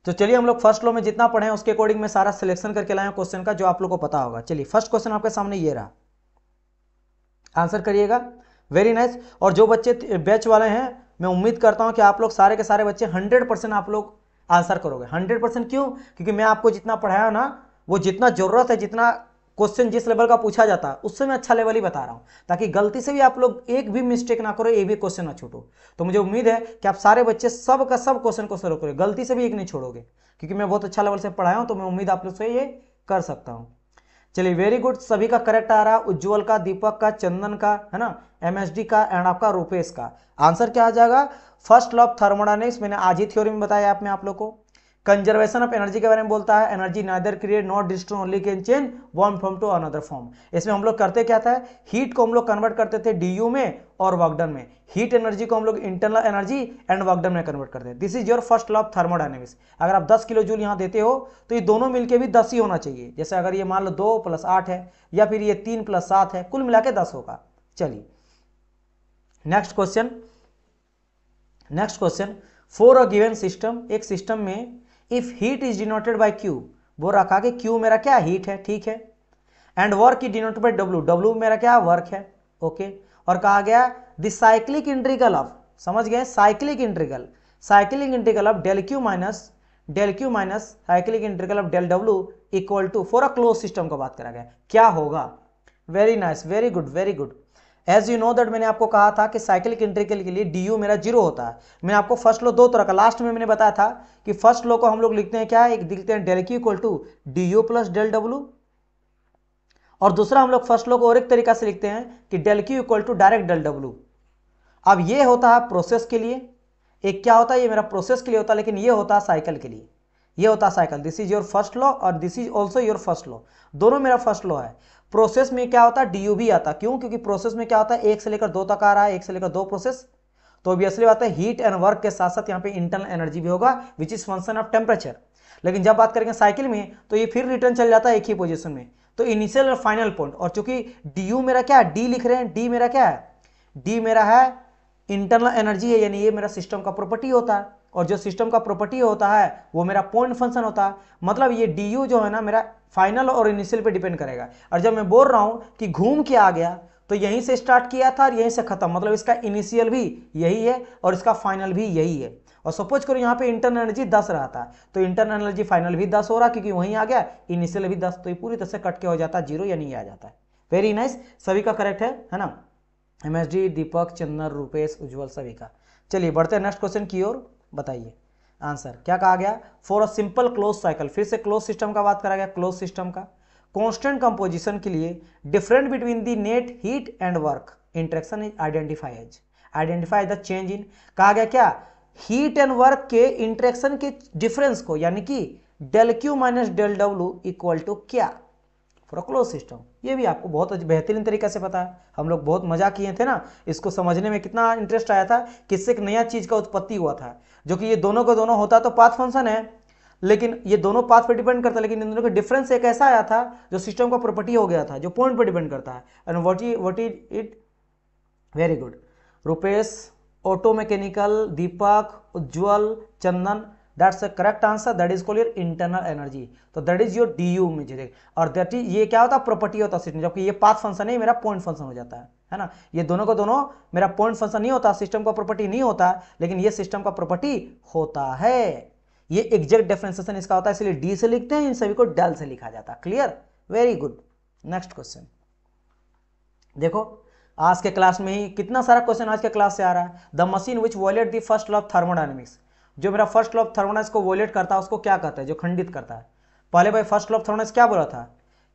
तो चलिए हम लोग फर्स्ट लॉ में जितना पढ़े हैं उसके अकॉर्डिंग मैं सारा सिलेक्शन करके लाया हूं क्वेश्चन का, जो आप लोग को पता होगा। चलिए फर्स्ट क्वेश्चन आपके सामने ये रहा, आंसर करिएगा। Very nice. और जो बच्चे बैच वाले हैं, मैं उम्मीद करता हूं कि आप लोग सारे के सारे बच्चे 100% आप लोग आंसर करोगे। 100% क्यों? क्योंकि मैं आपको जितना पढ़ाया ना, वो जितना जरूरत है, जितना क्वेश्चन जिस लेवल का पूछा जाता है उससे मैं अच्छा लेवल ही बता रहा हूं, ताकि गलती से भी आप लोग एक भी मिस्टेक ना करो, एक भी क्वेश्चन ना छूटो। तो मुझे उम्मीद है कि आप सारे बच्चे सब का सब क्वेश्चन को सॉल्व करोगे, गलती से भी एक नहीं छोड़ोगे, क्योंकि मैं बहुत अच्छा लेवल से पढ़ाया हूं। तो मैं उम्मीद आप लोग से ये कर सकता हूं। चलिए वेरी गुड, सभी का करेक्ट आ रहा है। उज्जवल का, दीपक का, चंदन का, है ना, एमएसडी का एंड आपका रुपेश का। आंसर क्या आ जाएगा? फर्स्ट लॉ ऑफ थर्मोडायनेमिक्स मैंने आज ही थ्योरी में बताया आप लोग को। कंजर्वेशन ऑफ एनर्जी के बारे में बोलता है, energy neither create not destroy only can change one form to another form. इसमें हम लोग करते क्या था, हीट को हम लोग कन्वर्ट करते थे डीयू में और वर्क डन में। हीट एनर्जी को हम लोग internal energy and work done में कन्वर्ट करते हैं। This is your first law of thermodynamics. अगर आप 10 किलो जूल यहाँ देते हो तो ये दोनों मिलके भी 10 ही होना चाहिए। जैसे अगर ये मान लो 2 + 8 है, या फिर ये 3 + 7 है, कुल मिला के 10 होगा। चलिए next question. Next question, for a given system, एक सिस्टम में if heat is denoted by Q, वो रखा कि क्यू मेरा क्या हीट है, ठीक है, and work is denoted by W, W मेरा क्या वर्क है, ओके। और कहा गया द साइक्लिक इंटीग्रल ऑफ, समझ गए, cyclic integral, cyclic integral of del Q minus cyclic integral of del W equal to, for a close system का बात करा गया, क्या होगा? Very nice, very good, very good. As you know that, मैंने आपको कहा था कि साइक्लिक इंटीग्रल के लिए डी मेरा 0 होता है। मैंने आपको फर्स्ट लॉ दो तरह का लास्ट में मैंने बताया था कि फर्स्ट लॉ को हम लोग लिखते हैं क्या, एक लिखते हैं del Q equal to D U plus del W, और दूसरा हम लोग फर्स्ट लॉ को और एक तरीका से लिखते हैं कि del Q equal to direct del W. अब ये होता है प्रोसेस के लिए, एक क्या होता है, ये मेरा प्रोसेस के लिए होता है, लेकिन ये होता है साइकिल के लिए, ये होता है cycle. This is your first law और this is also your first law, दोनों मेरा फर्स्ट लॉ है। प्रोसेस में क्या होता है, डी भी आता, क्यों? क्योंकि प्रोसेस में क्या होता है, 1 से लेकर 2 तक आ रहा है, 1 से लेकर 2 प्रोसेस, तो ऑब्वियसली बात है हीट एंड वर्क के साथ साथ यहाँ पे इंटरनल एनर्जी भी होगा, which is function of temperature. लेकिन जब बात करेंगे साइकिल में तो ये फिर रिटर्न चल जाता है एक ही पोजीशन में, तो इनिशियल और फाइनल पॉइंट। और चूंकि डी मेरा क्या है, डी लिख रहे हैं, डी मेरा क्या है, डी मेरा है इंटरनल एनर्जी है, यानी ये मेरा सिस्टम का प्रॉपर्टी होता है, और जो सिस्टम का प्रॉपर्टी होता है वो मेरा पॉइंट फंक्शन होता है। मतलब ये डी जो है ना, मेरा फाइनल और इनिशियल पे डिपेंड करेगा। और जब मैं बोल रहा हूं कि घूम के आ गया, तो यहीं से स्टार्ट किया था और यहीं से खत्म, मतलब इसका इनिशियल भी यही है और इसका फाइनल भी यही है। और सपोज करो यहाँ पे इंटरनल एनर्जी 10 रहा था, तो इंटरनल एनर्जी फाइनल भी 10 हो रहा, क्योंकि वहीं आ गया, इनिशियल भी 10, तो ये पूरी तरह से कट के हो जाता है 0, यानी आ जाता है। वेरी नाइस, सभी का करेक्ट है ना, एमएसडी, दीपक, चंदन, रुपेश, उज्जवल, सभी का। चलिए बढ़ते हैं नेक्स्ट क्वेश्चन की ओर, बताइए आंसर क्या कहा गया। For a simple close cycle, फिर से क्लोज सिस्टम का बात करा गया, क्लोज सिस्टम का कांस्टेंट कंपोजिशन के लिए different between the net heat and work interaction is identify the change in, कहा गया क्या, हीट एंड वर्क के इंटरेक्शन के डिफरेंस को, यानी कि del Q minus del W equal to क्या, फॉर अ क्लोज सिस्टम। ये भी आपको बहुत बेहतरीन तरीके से पता है, हम लोग बहुत मजा किए थे ना, इसको समझने में कितना इंटरेस्ट आया था, किससे एक नया चीज का उत्पत्ति हुआ था, जो कि ये दोनों को दोनों होता तो पाथ फंक्शन है, लेकिन ये दोनों पाथ पर डिपेंड करता है, लेकिन इन दोनों का डिफरेंस एक ऐसा आया था जो सिस्टम का प्रॉपर्टी हो गया था, जो पॉइंट पर डिपेंड करता है। And what is it, very good Rupesh, auto mechanical, Deepak, Ujjwal, Chandan, that's the correct answer, that is called your internal energy, तो that is your D U मुझे, और दैट इज, ये क्या होता है, प्रॉपर्टी होता है सिस्टम, जबकि ये पाथ फंक्शन है, मेरा पॉइंट फंक्शन हो जाता है ना। ये दोनों को दोनों मेरा पॉइंट फंक्शन नहीं होता, सिस्टम का प्रॉपर्टी नहीं होता, लेकिन ये सिस्टम का प्रॉपर्टी होता है। ये एग्जैक्ट डिफरेंशिएशन इसका होता है, इसलिए डी से लिखते हैं, इन सभी को डेल से लिखा जाता है। Clear, very good. Next question देखो, आज के क्लास में ही कितना सारा क्वेश्चन आज के क्लास से आ रहा है। The machine which violate the first law of thermodynamics, जो मेरा फर्स्ट लॉ ऑफ थर्मोडायनेमिक्स को वॉयलेट करता है उसको क्या कहता है, जो खंडित करता है। पहले भाई फर्स्ट लॉ ऑफ थर्मोडायनेमिक्स क्या बोला था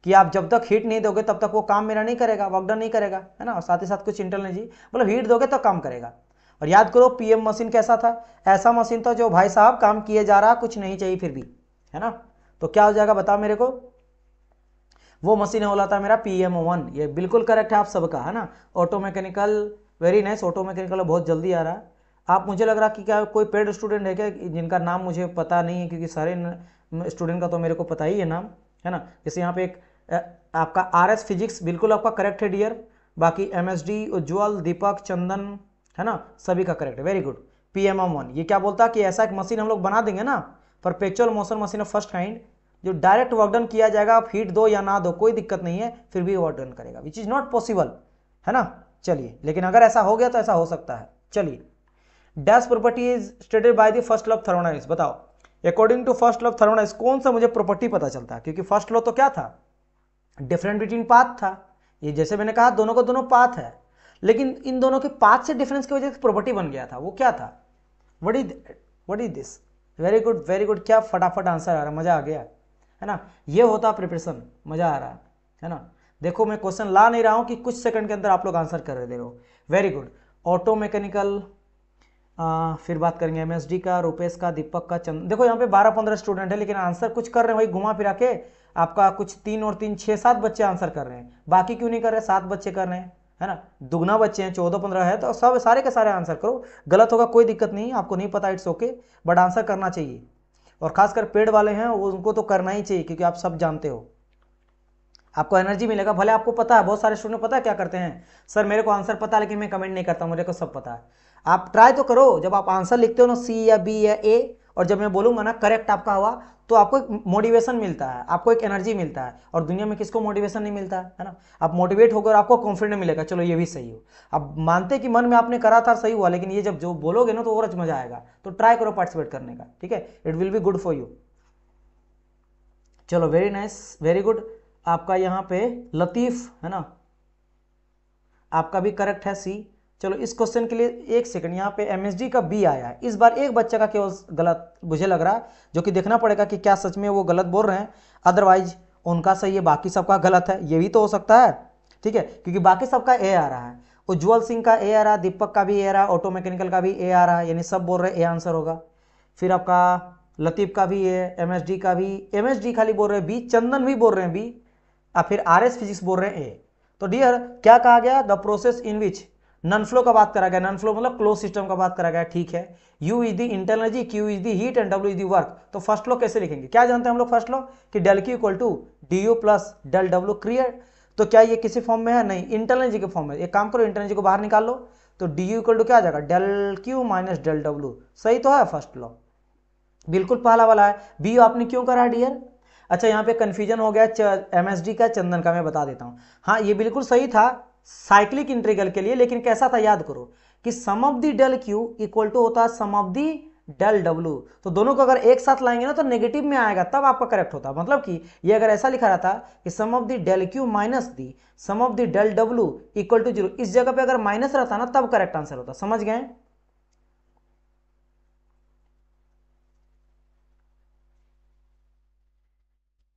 कि आप जब तक हीट नहीं दोगे तब तक वो काम मेरा नहीं करेगा, वर्क डन नहीं करेगा, है ना, और साथ ही साथ कुछ इंटरनल एनर्जी, मतलब हीट दोगे तो काम करेगा। और याद करो पीएम मशीन कैसा था, ऐसा मशीन था जो भाई साहब काम किए जा रहा, कुछ नहीं चाहिए फिर भी, है ना। तो क्या हो जाएगा बताओ मेरे को, वो मशीन वाला था मेरा PM1, ये बिल्कुल करेक्ट है आप सबका, है ना। Auto mechanical, very nice, auto mechanical बहुत जल्दी आ रहा है। आप, मुझे लग रहा कि क्या कोई पेड स्टूडेंट है क्या, जिनका नाम मुझे पता नहीं है, क्योंकि सारे स्टूडेंट का तो मेरे को पता ही है नाम, है ना। जैसे यहाँ पे एक आपका RS फिजिक्स बिल्कुल आपका करेक्ट है डियर, बाकी MSD, उज्जवल, दीपक, चंदन, है ना, सभी का करेक्ट है, वेरी गुड। PM1 ये क्या बोलता है कि ऐसा एक मशीन हम लोग बना देंगे ना, perpetual motion machine of first kind, जो डायरेक्ट वर्क डन किया जाएगा, आप हीट दो या ना दो कोई दिक्कत नहीं है, फिर भी वर्क डन करेगा, विच इज नॉट पॉसिबल, है ना। चलिए, लेकिन अगर ऐसा हो गया तो ऐसा हो सकता है। चलिए, dash property is stated by the first law of thermodynamics. बताओ, according to first law of thermodynamics कौन सा मुझे प्रॉपर्टी पता चलता है, क्योंकि फर्स्ट लॉ तो क्या था, डिफरेंट बिटवीन पाथ था। ये जैसे मैंने कहा दोनों को दोनों पाथ है, लेकिन इन दोनों के पाथ से डिफरेंस की वजह से प्रॉपर्टी बन गया था। वो क्या था, what is this. Very good very good, क्या फटाफट आंसर आ रहा है, मजा आ गया, है ना। ये होता प्रिपरेशन, मजा आ रहा है ना। देखो मैं क्वेश्चन ला नहीं रहा हूं कि कुछ सेकंड के अंदर आप लोग आंसर कर रहे हो। Very good. ऑटो मैकेनिकल, फिर बात करेंगे एमएसडी का, रुपेश का, दीपक का, चंद। देखो यहाँ पे 12-15 स्टूडेंट है, लेकिन आंसर कुछ कर रहे हैं वही घुमा फिरा के। आपका कुछ 3 और 3 6-7 बच्चे आंसर कर रहे हैं, बाकी क्यों नहीं कर रहे, 7 बच्चे कर रहे हैं, है ना। दुगना बच्चे हैं, 14-15 है, तो सब सारे के सारे आंसर करो। गलत होगा कोई दिक्कत नहीं, आपको नहीं पता इट्स ओके, बट आंसर करना चाहिए। और खासकर पेड वाले हैं उनको तो करना ही चाहिए, क्योंकि आप सब जानते हो आपको एनर्जी मिलेगा। भले आपको पता है, बहुत सारे स्टूडेंट पता है क्या करते हैं, सर मेरे को आंसर पता है लेकिन मैं कमेंट नहीं करता, मुझे को सब पता है। आप ट्राई तो करो, जब आप आंसर लिखते हो ना सी या बी या ए, और जब मैं बोलूंगा ना करेक्ट आपका हुआ, तो आपको एक मोटिवेशन मिलता है, आपको एक एनर्जी मिलता है। और दुनिया में किसको मोटिवेशन नहीं मिलता है ना। आप मोटिवेट होकर आपको कॉन्फिडेंस मिलेगा, चलो ये भी सही हो। अब मानते कि मन में आपने करा था सही हुआ, लेकिन ये जब जो बोलोगे ना तो और मजा आएगा। तो ट्राई करो पार्टिसिपेट करने का, ठीक है, it will be good for you. चलो वेरी नाइस, वेरी गुड। आपका यहाँ पे लतीफ है ना, आपका भी करेक्ट है सी। चलो इस क्वेश्चन के लिए एक सेकंड, यहाँ पे एमएसडी का बी आया है, इस बार एक बच्चे का केवल गलत मुझे लग रहा है, जो कि देखना पड़ेगा कि क्या सच में वो गलत बोल रहे हैं, अदरवाइज उनका सही है, बाकी सबका गलत है, ये भी तो हो सकता है, ठीक है, क्योंकि बाकी सबका ए आ रहा है। उज्ज्वल सिंह का ए आ रहा है, दीपक का भी ए आ रहा है, ऑटो मैकेनिकल का भी ए आ रहा है, यानी सब बोल रहे हैं ए आंसर होगा। फिर आपका लतीफ का भी ए, एमएसडी का भी, एमएसडी खाली बोल रहे हैं बी, चंदन भी बोल रहे हैं बी, फिर आरएस फिजिक्स बोल रहे हैं ए। तो डियर क्या कहा गया, the process in which non flow का बात करा गया, नन फ्लो मतलब क्लोज सिस्टम का बात करा गया, ठीक है। U is the internal energy, Q is the heat and W is the work. तो फर्स्ट लॉ कैसे लिखेंगे, क्या जानते हैं हम लोग फर्स्ट लॉ, कि del Q equal to DU plus del W clear. तो क्या ये किसी फॉर्म में है, नहीं, इंटरनल एनर्जी के फॉर्म में। एक काम करो, इंटरनल एनर्जी को बाहर निकाल लो, तो DU इक्वल टू क्या आ जाएगा, del Q minus del W। सही तो है फर्स्ट लॉ, बिल्कुल पहला वाला है। बी आपने क्यों करा डियर, अच्छा यहाँ पे कंफ्यूजन हो गया एमएसडी का, चंदन का, मैं बता देता हूँ। हाँ ये बिल्कुल सही था साइक्लिक इंटीग्रल के लिए, लेकिन कैसा था याद करो कि sum of the del Q equal to होता है sum of the del W. तो दोनों को अगर एक साथ लाएंगे ना तो नेगेटिव में आएगा, तब आपका करेक्ट होता। मतलब कि ये अगर ऐसा लिखा रहता कि sum of the del Q minus the sum of the del W equal to 0, इस जगह पे अगर माइनस रहता ना तब करेक्ट आंसर होता। समझ गए,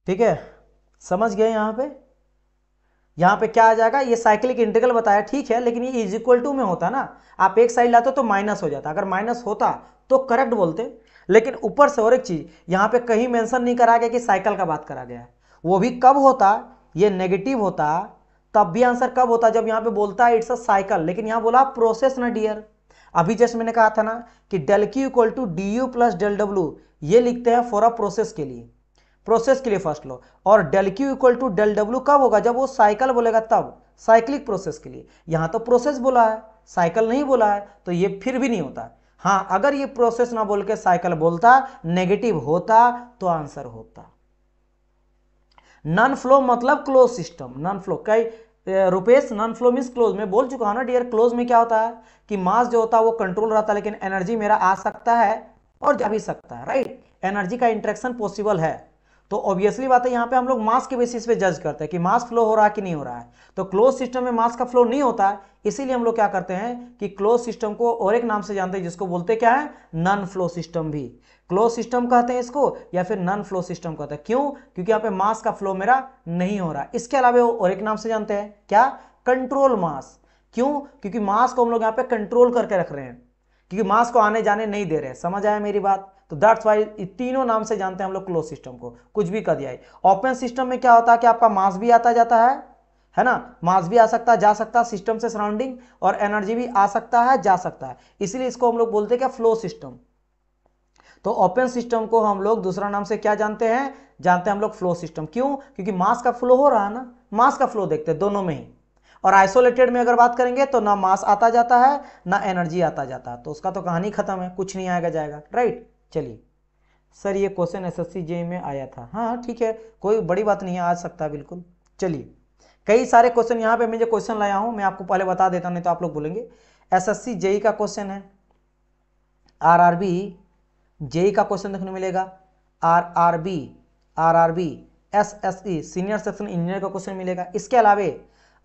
ठीक है, समझ गए। यहाँ पे क्या आ जाएगा, ये साइक्लिक इंटीग्रल बताया, ठीक है, लेकिन ये इज इक्वल टू में होता ना, आप एक साइड लाते तो माइनस हो जाता, अगर माइनस होता तो करेक्ट बोलते। लेकिन ऊपर से और एक चीज यहाँ पे कहीं मेंशन नहीं करा गया कि साइकिल का बात करा गया है, वो भी कब होता, ये नेगेटिव होता तब भी आंसर कब होता, जब यहाँ पे बोलता है इट्स अ साइकिल, लेकिन यहाँ बोला प्रोसेस ना डियर। अभी जैसे मैंने कहा था ना कि del Q equal to D U plus del W, ये लिखते हैं फॉर अ प्रोसेस के लिए, प्रोसेस के लिए फर्स्ट लो। और del Q equal to del W कब होगा, जब वो साइकिल बोलेगा तब, साइक्लिक प्रोसेस के लिए। यहां तो प्रोसेस बोला है, साइकिल नहीं बोला है, तो ये फिर भी नहीं होता। हाँ अगर ये प्रोसेस ना बोल के साइकिल बोलता, नेगेटिव होता, तो आंसर होता। नॉन फ्लो मतलब क्लोज सिस्टम, नॉन फ्लो कई Rupesh, non flow means close. मैं बोल चुका हूं ना डियर, क्लोज में क्या होता है कि मास जो होता है वो कंट्रोल रहता है, लेकिन एनर्जी मेरा आ सकता है और जा भी सकता है, राइट। एनर्जी का इंटरेक्शन पॉसिबल है। तो ऑब्वियसली बात है, यहाँ पे हम लोग मास के बेसिस पे जज करते हैं कि मास फ्लो हो रहा है कि नहीं हो रहा है। तो क्लोज सिस्टम में मास का फ्लो नहीं होता है, इसीलिए हम लोग क्या करते हैं कि क्लोज सिस्टम को और एक नाम से जानते हैं, जिसको बोलते क्या है, नॉन फ्लो सिस्टम भी। क्लोज सिस्टम कहते हैं इसको, या फिर नॉन फ्लो सिस्टम कहते हैं। क्यों, क्योंकि यहाँ पे मास का फ्लो मेरा नहीं हो रहा है। इसके अलावा और एक नाम से जानते हैं, क्या, कंट्रोल मास। क्यों, क्योंकि मास को हम लोग यहाँ पे कंट्रोल करके रख रहे हैं, क्योंकि मास को आने जाने नहीं दे रहे हैं। समझ आया मेरी बात, तो दैट्स वाई तीनों नाम से जानते हैं हम लोग क्लोज सिस्टम को, कुछ भी कर दिया है। ओपन सिस्टम में क्या होता है कि आपका मास भी आता जाता है ना, मास भी आ सकता है जा सकता है सिस्टम से सराउंडिंग, और एनर्जी भी आ सकता है जा सकता है, इसलिए इसको हम लोग बोलते हैं क्या, फ्लो सिस्टम। तो ओपन सिस्टम को हम लोग दूसरा नाम से क्या जानते हैं, जानते हैं हम लोग फ्लो सिस्टम। क्यों, क्योंकि मास का फ्लो हो रहा है ना, मास का फ्लो देखते हैं दोनों में ही। और आइसोलेटेड में अगर बात करेंगे तो ना मास आता जाता है ना एनर्जी आता जाता है, तो उसका तो कहानी खत्म है, कुछ नहीं आएगा जाएगा, राइट। चलिए सर ये क्वेश्चन एसएससी जेईई में आया था। हाँ ठीक है, कोई बड़ी बात नहीं है, आ सकता है बिल्कुल। चलिए, कई सारे क्वेश्चन यहाँ पे मैं जो क्वेश्चन लाया हूँ मैं आपको पहले बता देता हूँ, नहीं तो आप लोग बोलेंगे। एसएससी जेईई का क्वेश्चन है, आरआरबी जेईई का क्वेश्चन देखने मिलेगा, RRB SSC senior section engineer का क्वेश्चन मिलेगा। इसके अलावे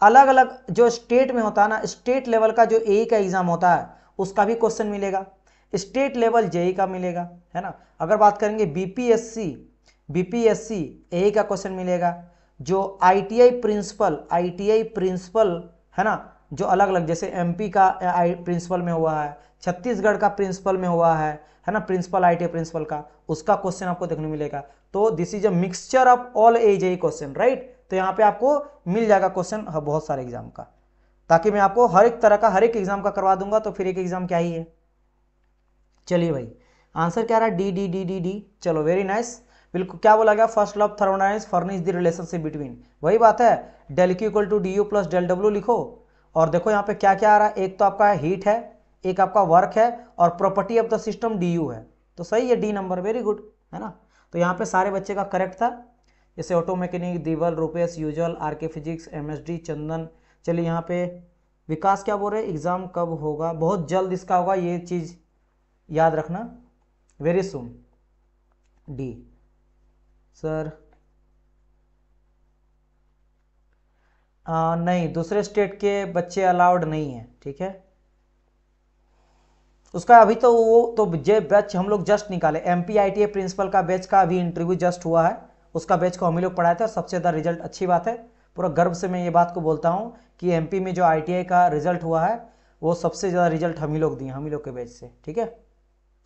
अलग अलग जो स्टेट में होता है ना, स्टेट लेवल का जो एई का एग्जाम होता है उसका भी क्वेश्चन मिलेगा, स्टेट लेवल जेईई का मिलेगा, है ना। अगर बात करेंगे बीपीएससी एई का क्वेश्चन मिलेगा, जो आईटीआई प्रिंसिपल है ना, जो अलग अलग जैसे एमपी का प्रिंसिपल में हुआ है, छत्तीसगढ़ का प्रिंसिपल में हुआ है ना, प्रिंसिपल आईटीआई प्रिंसिपल का, उसका क्वेश्चन आपको देखने मिलेगा। तो this is a mixture of all AJE question, right. तो यहाँ पे आपको मिल जाएगा क्वेश्चन बहुत सारे एग्जाम का, ताकि मैं आपको हर एक तरह का हर एक एग्जाम का करवा दूंगा, तो फिर एक एग्जाम क्या ही है। चलिए भाई, आंसर क्या रहा, D D D D D. चलो वेरी नाइस, बिल्कुल क्या बोला गया, first law of thermodynamics furnish the relationship between, वही बात है, del Q equal to D U plus del W लिखो। और देखो यहाँ पे क्या क्या आ रहा है, एक तो आपका हीट है, एक आपका वर्क है, और property of the system D you है। तो सही है, डी नंबर, वेरी गुड, है ना। तो यहाँ पे सारे बच्चे का करेक्ट था, जैसे ऑटो मैकेनिक, दीवल, Rupesh, Ujjwal, RK physics, MSD, Chandan. चलिए यहाँ पे विकास क्या बोल रहे, एग्जाम कब होगा, बहुत जल्द इसका होगा, ये चीज याद रखना, वेरी सुन। डी सर नहीं, दूसरे स्टेट के बच्चे अलाउड नहीं है, ठीक है। उसका अभी तो वो तो जे बैच हम लोग जस्ट निकाले, एमपी आईटीआई प्रिंसिपल का बैच का अभी इंटरव्यू जस्ट हुआ है, उसका बैच को हम ही लोग पढ़ाए थे और सबसे ज़्यादा रिजल्ट, अच्छी बात है, पूरा गर्व से मैं ये बात को बोलता हूँ कि एमपी में जो आईटीआई का रिजल्ट हुआ है वो सबसे ज़्यादा रिजल्ट हम ही लोग दिए, हम ही लोग के बैच से, ठीक है।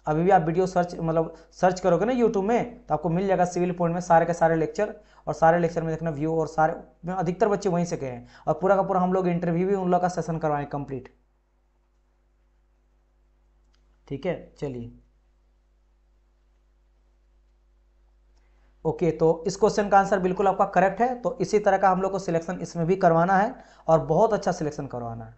अभी भी आप वीडियो सर्च करोगे ना यूट्यूब में, तो आपको मिल जाएगा सिविल पॉइंट में सारे के सारे लेक्चर, और सारे लेक्चर में देखना व्यू, और सारे में अधिकतर बच्चे वहीं से गए हैं, और पूरा का पूरा हम लोग इंटरव्यू भी उन लोग का सेशन करवाएं कंप्लीट, ठीक है। चलिए ओके, तो इस क्वेश्चन का आंसर बिल्कुल आपका करेक्ट है। तो इसी तरह का हम लोग को सिलेक्शन इसमें भी करवाना है, और बहुत अच्छा सिलेक्शन करवाना है।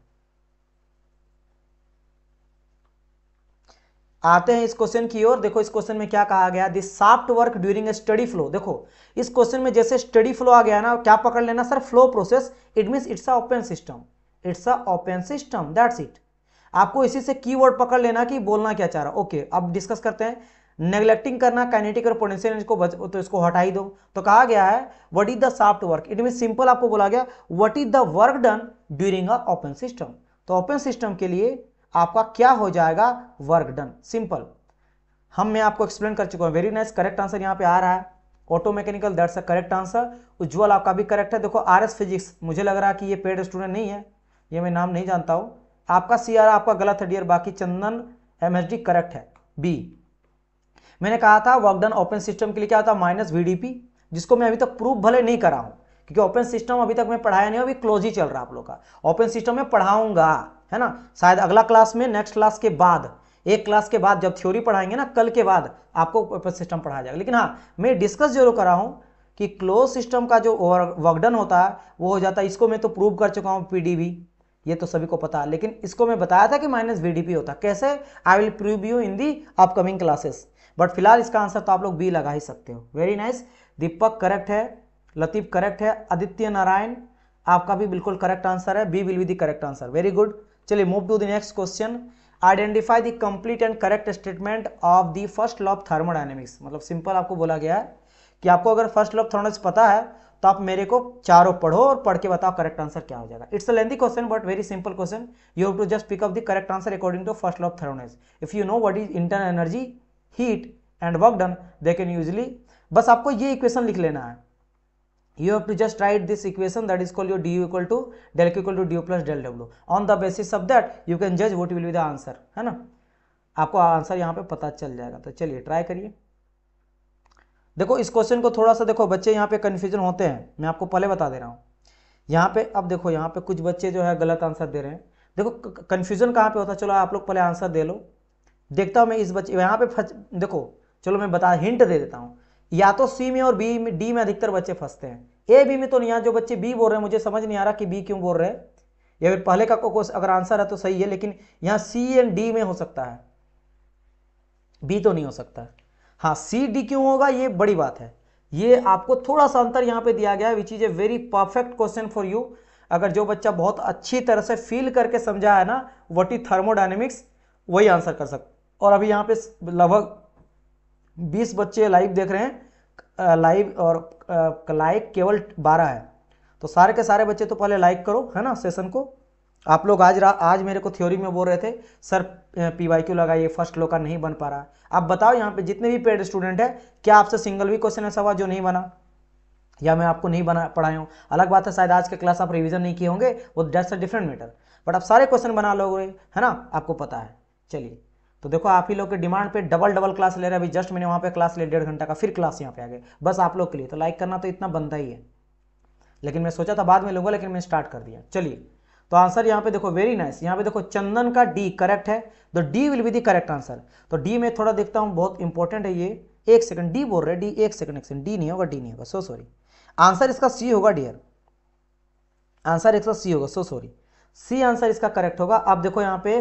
आते हैं इस क्वेश्चन की ओर। देखो इस क्वेश्चन में क्या कहा गया, this shaft work during a steady flow. देखो इस क्वेश्चन में जैसे स्टडी फ्लो आ गया ना, क्या पकड़ लेना sir, flow process, it means it's a open system, it's a open system, that's it. आपको इसी से कीवर्ड पकड़ लेना कि बोलना क्या चाह रहा। ओके, अब डिस्कस करते हैं। नेग्लेक्टिंग करना काइनेटिक और पोटेंशियल तो इसको हटा ही दो। तो कहा गया है what is the shaft work, it means simple आपको बोला गया what is the work done during a open system. तो ओपन सिस्टम के लिए आपका क्या हो जाएगा, वर्क डन, सिंपल। मैं आपको एक्सप्लेन कर चुका हूं, वेरी नाइस, करेक्ट आंसर यहां पे आ रहा है, auto mechanical, that's a correct answer. Ujjwal आपका भी करेक्ट है। देखो आरएस फिजिक्स, मुझे लग रहा है कि ये पेड स्टूडेंट नहीं है, ये मैं नाम नहीं जानता हूं। आपका सीआर आपका गलत है डियर, बाकी चंदन एमएसडी करेक्ट है। बी मैंने कहा था वर्क डन ओपन सिस्टम के लिए क्या होता है, माइनस वीडीपी, जिसको मैं अभी तक प्रूफ भले नहीं करा हूं, क्योंकि ओपन सिस्टम अभी तक मैं पढ़ाया नहीं, अभी क्लोज ही चल रहा है आप लोग का। ओपन सिस्टम में पढ़ाऊंगा, है ना, शायद अगला क्लास में, नेक्स्ट क्लास के बाद, एक क्लास के बाद जब थ्योरी पढ़ाएंगे ना, कल के बाद आपको ओपन सिस्टम पढ़ाया जाएगा। लेकिन हाँ, मैं डिस्कस जरूर करा हूं कि क्लोज सिस्टम का जो वर्क डन होता है वो हो जाता है, इसको मैं तो प्रूव कर चुका हूं, पीडीबी, ये तो सभी को पता है। लेकिन इसको मैं बताया था कि माइनस वीडीपी होता है, कैसे, I will prove you in the upcoming classes. But फिलहाल इसका आंसर तो आप लोग बी लगा ही सकते हो। वेरी नाइस, दीपक करेक्ट है, लतीफ करेक्ट है, आदित्य नारायण आपका भी बिल्कुल करेक्ट आंसर है, B will be the correct answer, very good. चलिए move to the next question. Identify the complete and correct statement of the first law of thermodynamics. मतलब simple आपको बोला गया है कि आपको अगर फर्स्ट लॉ ऑफ थर्मोडायनेमिक्स पता है तो आप मेरे को चारों पढ़ो और पढ़ के बताओ करेक्ट आंसर क्या हो जाएगा। It's a lengthy question but very simple question, you have to just pick up the correct answer according to first law of thermodynamics. If you know what is internal energy, heat and work done, they can usually, बस आपको ये equation लिख लेना है। You have to just write this equation, that is called your du equal to del q equal to du plus del w. On the basis of that you can judge what will be the answer, है ना, आपको answer यहाँ पे पता चल जाएगा। तो चलिए ट्राई करिए। देखो इस क्वेश्चन को थोड़ा सा देखो, बच्चे यहाँ पे कंफ्यूजन होते हैं, मैं आपको पहले बता दे रहा हूँ। यहाँ पे अब देखो, यहाँ पे कुछ बच्चे जो है गलत आंसर दे रहे हैं। देखो कंफ्यूजन कहाँ पे होता है, चलो आप लोग पहले आंसर दे लो, देखता हूँ मैं इस बच्चे यहाँ पे देखो, चलो मैं बता हिंट दे देता हूँ, या तो सी में और बी में, डी में अधिकतर बच्चे फंसते हैं, ए बी में तो नहीं। यहाँ जो बच्चे बी बोल रहे हैं मुझे समझ नहीं आ रहा कि बी क्यों बोल रहे हैं, या फिर पहले का कोर्स अगर आंसर है तो सही है, लेकिन यहाँ सी एंड डी में हो सकता है, बी तो नहीं हो सकता। हाँ सी डी क्यों होगा ये बड़ी बात है, ये आपको थोड़ा सा अंतर यहाँ पे दिया गया है, which is a very perfect question for you. अगर जो बच्चा बहुत अच्छी तरह से फील करके समझा है ना व्हाट इज थर्मोडायनेमिक्स, वही आंसर कर सकता। और अभी यहाँ पे लगभग 20 बच्चे लाइव देख रहे हैं, लाइव, और लाइक केवल 12 है। तो सारे के सारे बच्चे तो पहले लाइक करो, है ना, सेशन को। आप लोग आज मेरे को थ्योरी में बोल रहे थे सर PYQ लगाइए, फर्स्ट लो का नहीं बन पा रहा। आप बताओ यहाँ पे जितने भी पेड स्टूडेंट है, क्या आपसे सिंगल भी क्वेश्चन ऐसा हुआ जो नहीं बना, या मैं आपको नहीं बना पढ़ाया हूँ? अलग बात है शायद आज के क्लास आप रिवीजन नहीं किए होंगे, वो that's a different matter, but आप सारे क्वेश्चन बना लोगे, है ना, आपको पता है। चलिए, तो देखो आप ही लोग के डिमांड पे डबल क्लास ले रहे हैं। अभी जस्ट मैंने वहाँ पे क्लास ले 1.5 घंटा का, फिर क्लास यहाँ पे आ गए बस आप लोग के लिए। तो लाइक करना तो इतना बनता ही है, लेकिन मैं सोचा था बाद में लूंगा, लेकिन मैं स्टार्ट कर दिया। चलिए, तो आंसर यहाँ पे देखो, वेरी नाइस। यहाँ पे देखो चंदन का डी करेक्ट है, तो D will be the correct answer. तो डी में थोड़ा देखता हूँ, बहुत इंपॉर्टेंट है ये। एक सेकंड, डी बोल रहे डी, एक सेकंड, डी नहीं होगा, डी नहीं होगा, सो सॉरी। आंसर इसका सी होगा डियर, आंसर इसका सी होगा, सो सॉरी। सी आंसर इसका करेक्ट होगा। अब देखो यहाँ पे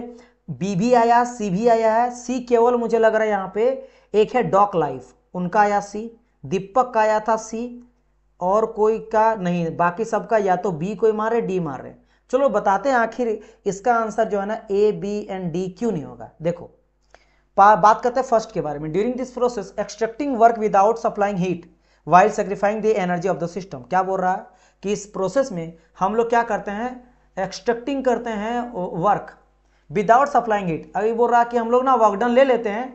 बी भी आया, सी भी आया है, सी केवल मुझे लग रहा है यहाँ पे एक है डॉक लाइफ, उनका आया सी, दीपक का आया था सी, और कोई का नहीं, बाकी सबका या तो बी कोई मार रहे, डी मार रहे। चलो बताते हैं आखिर इसका आंसर जो है ना ए, बी एंड डी क्यों नहीं होगा। देखो बात करते हैं फर्स्ट के बारे में। During this process extracting work without supplying heat while sacrificing the energy of the system. क्या बोल रहा है कि इस प्रोसेस में हम लोग क्या करते हैं, एक्सट्रैक्टिंग करते हैं वर्क विदाउट सप्लाइंग हीट। अभी बोल रहा है कि हम लोग ना वर्क डन ले लेते हैं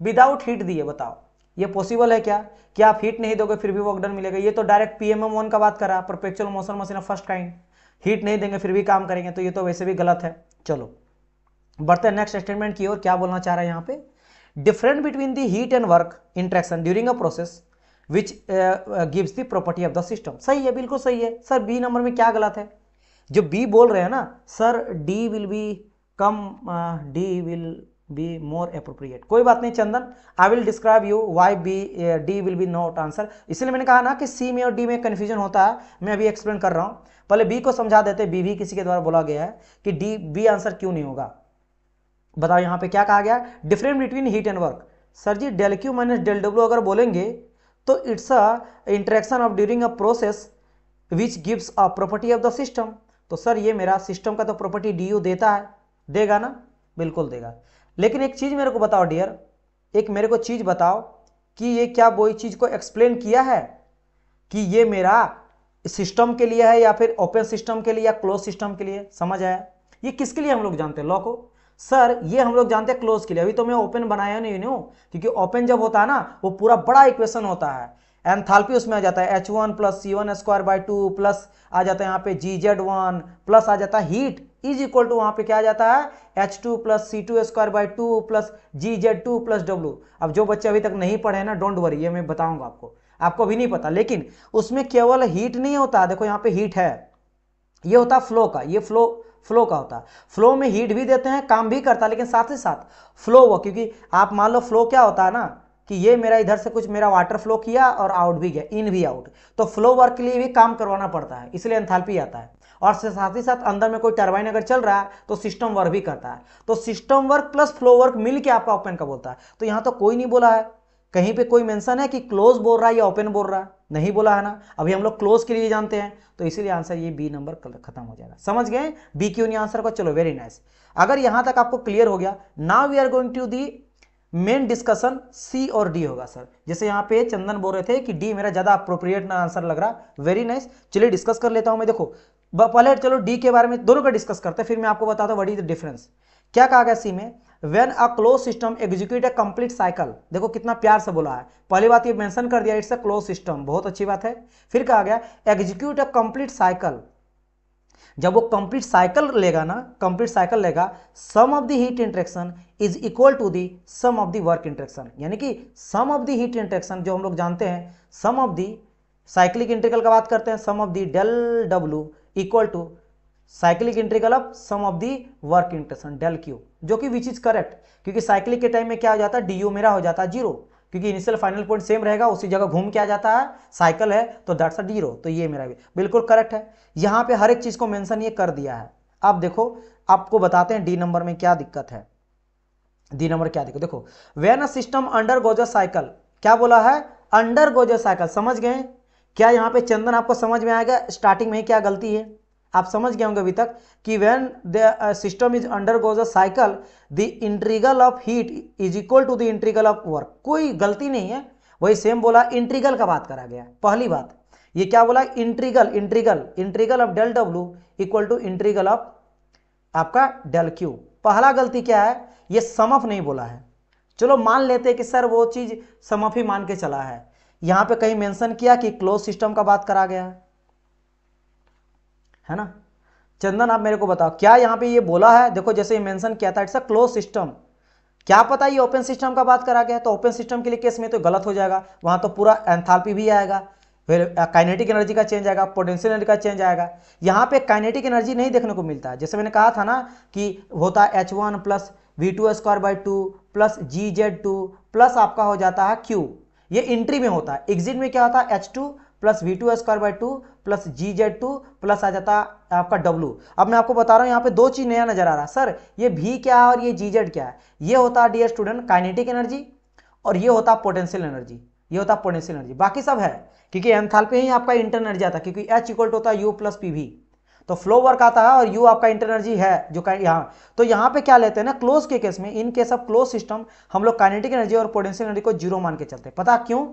विदाउट हीट दिए। बताओ ये पॉसिबल है क्या कि आप हीट नहीं दोगे फिर भी वर्क डन मिलेगा? ये तो डायरेक्ट PMM1 का बात कर रहा है, perpetual motion machine of first kind. Heat नहीं देंगे फिर भी काम करेंगे, तो ये तो वैसे भी गलत है। चलो बढ़ते हैं नेक्स्ट स्टेटमेंट की ओर। क्या बोलना चाह रहा है यहाँ पे, different between the heat and work interaction during a process which gives the property of the system. सही है, बिल्कुल सही है सर। बी नंबर में क्या गलत है? जो बी बोल रहे हैं ना sir, D will be come, D will be more appropriate. कोई बात नहीं Chandan, I will describe you why D will be not answer. इसलिए मैंने कहा ना कि सी में और डी में कंफ्यूजन होता है, मैं अभी एक्सप्लेन कर रहा हूँ। पहले बी को समझा देते, बी भी किसी के द्वारा बोला गया है कि डी बी आंसर क्यों नहीं होगा। बताओ यहाँ पे क्या कहा गया, different between heat and work. Sir ji del Q minus del W अगर बोलेंगे तो it's a interaction of during a process which gives a property of the system. तो सर ये मेरा सिस्टम का तो प्रॉपर्टी डी यू देता है, देगा ना, बिल्कुल देगा। लेकिन एक चीज मेरे को बताओ डियर, एक मेरे को चीज बताओ कि ये क्या वही चीज को एक्सप्लेन किया है कि ये मेरा सिस्टम के लिए है या फिर ओपन सिस्टम के लिए या क्लोज सिस्टम के लिए? समझ आया? ये किसके लिए हम लोग जानते हैं लॉ को? सर ये हम लोग जानते हैं क्लोज के लिए। अभी तो मैं ओपन बनाया नहीं नो, क्योंकि ओपन जब होता है ना वो पूरा बड़ा इक्वेशन होता है, एंथैल्पी उसमें आ जाता है H1 plus C1 square by 2 plus आ जाता है यहाँ पे GZ1 प्लस आ जाता है हीट इज इक्वल टू वहां पे क्या आ जाता है H2 plus C2 square by 2 plus GZ2 plus W। अब जो बच्चे अभी तक नहीं पढ़े ना, डोंट वरी, ये मैं बताऊंगा आपको, आपको भी नहीं पता। लेकिन उसमें केवल हीट नहीं होता, देखो यहाँ पे हीट है, ये होता है फ्लो का, ये फ्लो का होता है। फ्लो में हीट भी देते हैं, काम भी करता है, लेकिन साथ ही साथ फ्लो हुआ, क्योंकि आप मान लो फ्लो क्या होता है ना कि ये मेरा इधर से कुछ मेरा वाटर फ्लो किया और आउट भी गया, इन भी आउट, तो फ्लो वर्क के लिए भी काम करवाना पड़ता है, इसलिए एंथैल्पी आता है। और साथ ही साथ अंदर में कोई टरबाइन अगर चल रहा है तो सिस्टम वर्क भी करता है। तो system work plus flow work मिलके आपका ओपन का बोलता है। तो यहां तो कोई नहीं बोला है, कहीं पे कोई मेंशन है कि क्लोज बोल रहा है या ओपन बोल रहा है? नहीं बोला है ना। अभी हम लोग क्लोज के लिए जानते हैं, तो इसीलिए आंसर ये बी नंबर खत्म हो जाएगा। समझ गए बी क्यों नहीं आंसर को? चलो वेरी नाइस। अगर यहां तक आपको क्लियर हो गया, now we are going to the main discussion, C और डी होगा सर। जैसे यहाँ पे चंदन बोल रहे थे कि डी मेरा ज्यादा अप्रोप्रिएट आंसर लग रहा, वेरी नाइस। चलिए डिस्कस कर लेता हूं मैं। देखो पहले चलो डी के बारे में दोनों का डिस्कस करते हैं, फिर मैं आपको बताता हूं व्हाट इज द डिफरेंस। क्या कहा गया सी में, when a close system execute a complete cycle. देखो कितना प्यार से बोला है, पहली बात ये मेंशन कर दिया इट्स अ क्लोज सिस्टम, बहुत अच्छी बात है। फिर कहा गया एग्जीक्यूट अ कंप्लीट साइकिल, जब वो कंप्लीट साइकिल लेगा ना, कंप्लीट साइकिल लेगा, sum of the heat interaction is equal to the sum of the work interaction. यानी कि sum of the heat interaction जो हम लोग जानते हैं, sum of the cyclic integral का बात करते हैं, sum of the del W equal to cyclic integral of sum of the work interaction del Q, जो कि विच इज करेक्ट, क्योंकि साइक्लिक के टाइम में क्या हो जाता है, डी यू मेरा हो जाता है जीरो, क्योंकि इनिशियल फाइनल पॉइंट सेम रहेगा, उसी जगह घूम के आ जाता है, साइकिल है तो दैट्स अ जीरो। तो ये मेरा भी बिल्कुल करेक्ट है। यहां पे हर एक चीज को मेंशन ये कर दिया है। अब देखो आपको बताते हैं डी नंबर में क्या दिक्कत है। डी नंबर क्या देखो, when a system undergoes a cycle क्या बोला है, अंडर गोज साइकिल। समझ गए क्या यहाँ पे चंदन, आपको समझ में आएगा स्टार्टिंग में क्या गलती है, आप समझ गए होंगे अभी तक कि when the system is undergoes a cycle the integral of heat is equal to the integral of work. कोई गलती नहीं है, वही सेम बोला, इंटीग्रल का बात करा गया। पहली बात ये क्या बोला, integral integral integral of del W equal to integral of आपका डेल क्यू। पहला गलती क्या है, ये सम ऑफ नहीं बोला है। चलो मान लेते हैं कि सर वो चीज सम ऑफ ही मान के चला है, यहां पे कहीं मेंशन किया कि क्लोज सिस्टम का बात करा गया है ना। चंदन आप मेरे को बताओ क्या यहाँ पे ये बोला है, देखो जैसे ये मेंशन किया था इट्स अ क्लोज सिस्टम, क्या पता ये ओपन सिस्टम का बात करा गया, तो ओपन सिस्टम के लिए केस में तो गलत हो जाएगा, वहां तो पूरा एंथैल्पी भी आएगा, फिर काइनेटिक एनर्जी का चेंज आएगा, पोटेंशियल एनर्जी का चेंज आएगा। यहाँ पे काइनेटिक एनर्जी नहीं देखने को मिलता है, जैसे मैंने कहा था ना कि होता है H1 plus V2² plus GZ2 plus आपका हो जाता है Q, ये इंट्री में होता है। एग्जिट में क्या होता है H2 plus V2² plus GZ2 plus आ जाता है आपका W। अब मैं आपको बता रहा हूँ यहाँ पे दो चीज नया नजर आ रहा है, सर ये V क्या है और ये GZ क्या है। ये होता है डियर स्टूडेंट काइनेटिक एनर्जी और ये होता है पोटेंशियल एनर्जी, ये होता है पोटेंशियल एनर्जी, बाकी सब है क्योंकि एंथैल्पी ही आपका इंटरनल एनर्जी आता है, क्योंकि H इक्वल टू होता है U प्लस PV, तो फ्लो वर्क आता है और U आपका इंटरनल एनर्जी है जो यहाँ। तो यहाँ पे क्या लेते हैं ना, क्लोज के केस में, in case of close system हम लोग काइनेटिक एनर्जी और पोटेंशियल एनर्जी को जीरो मान के चलते हैं। पता क्यों,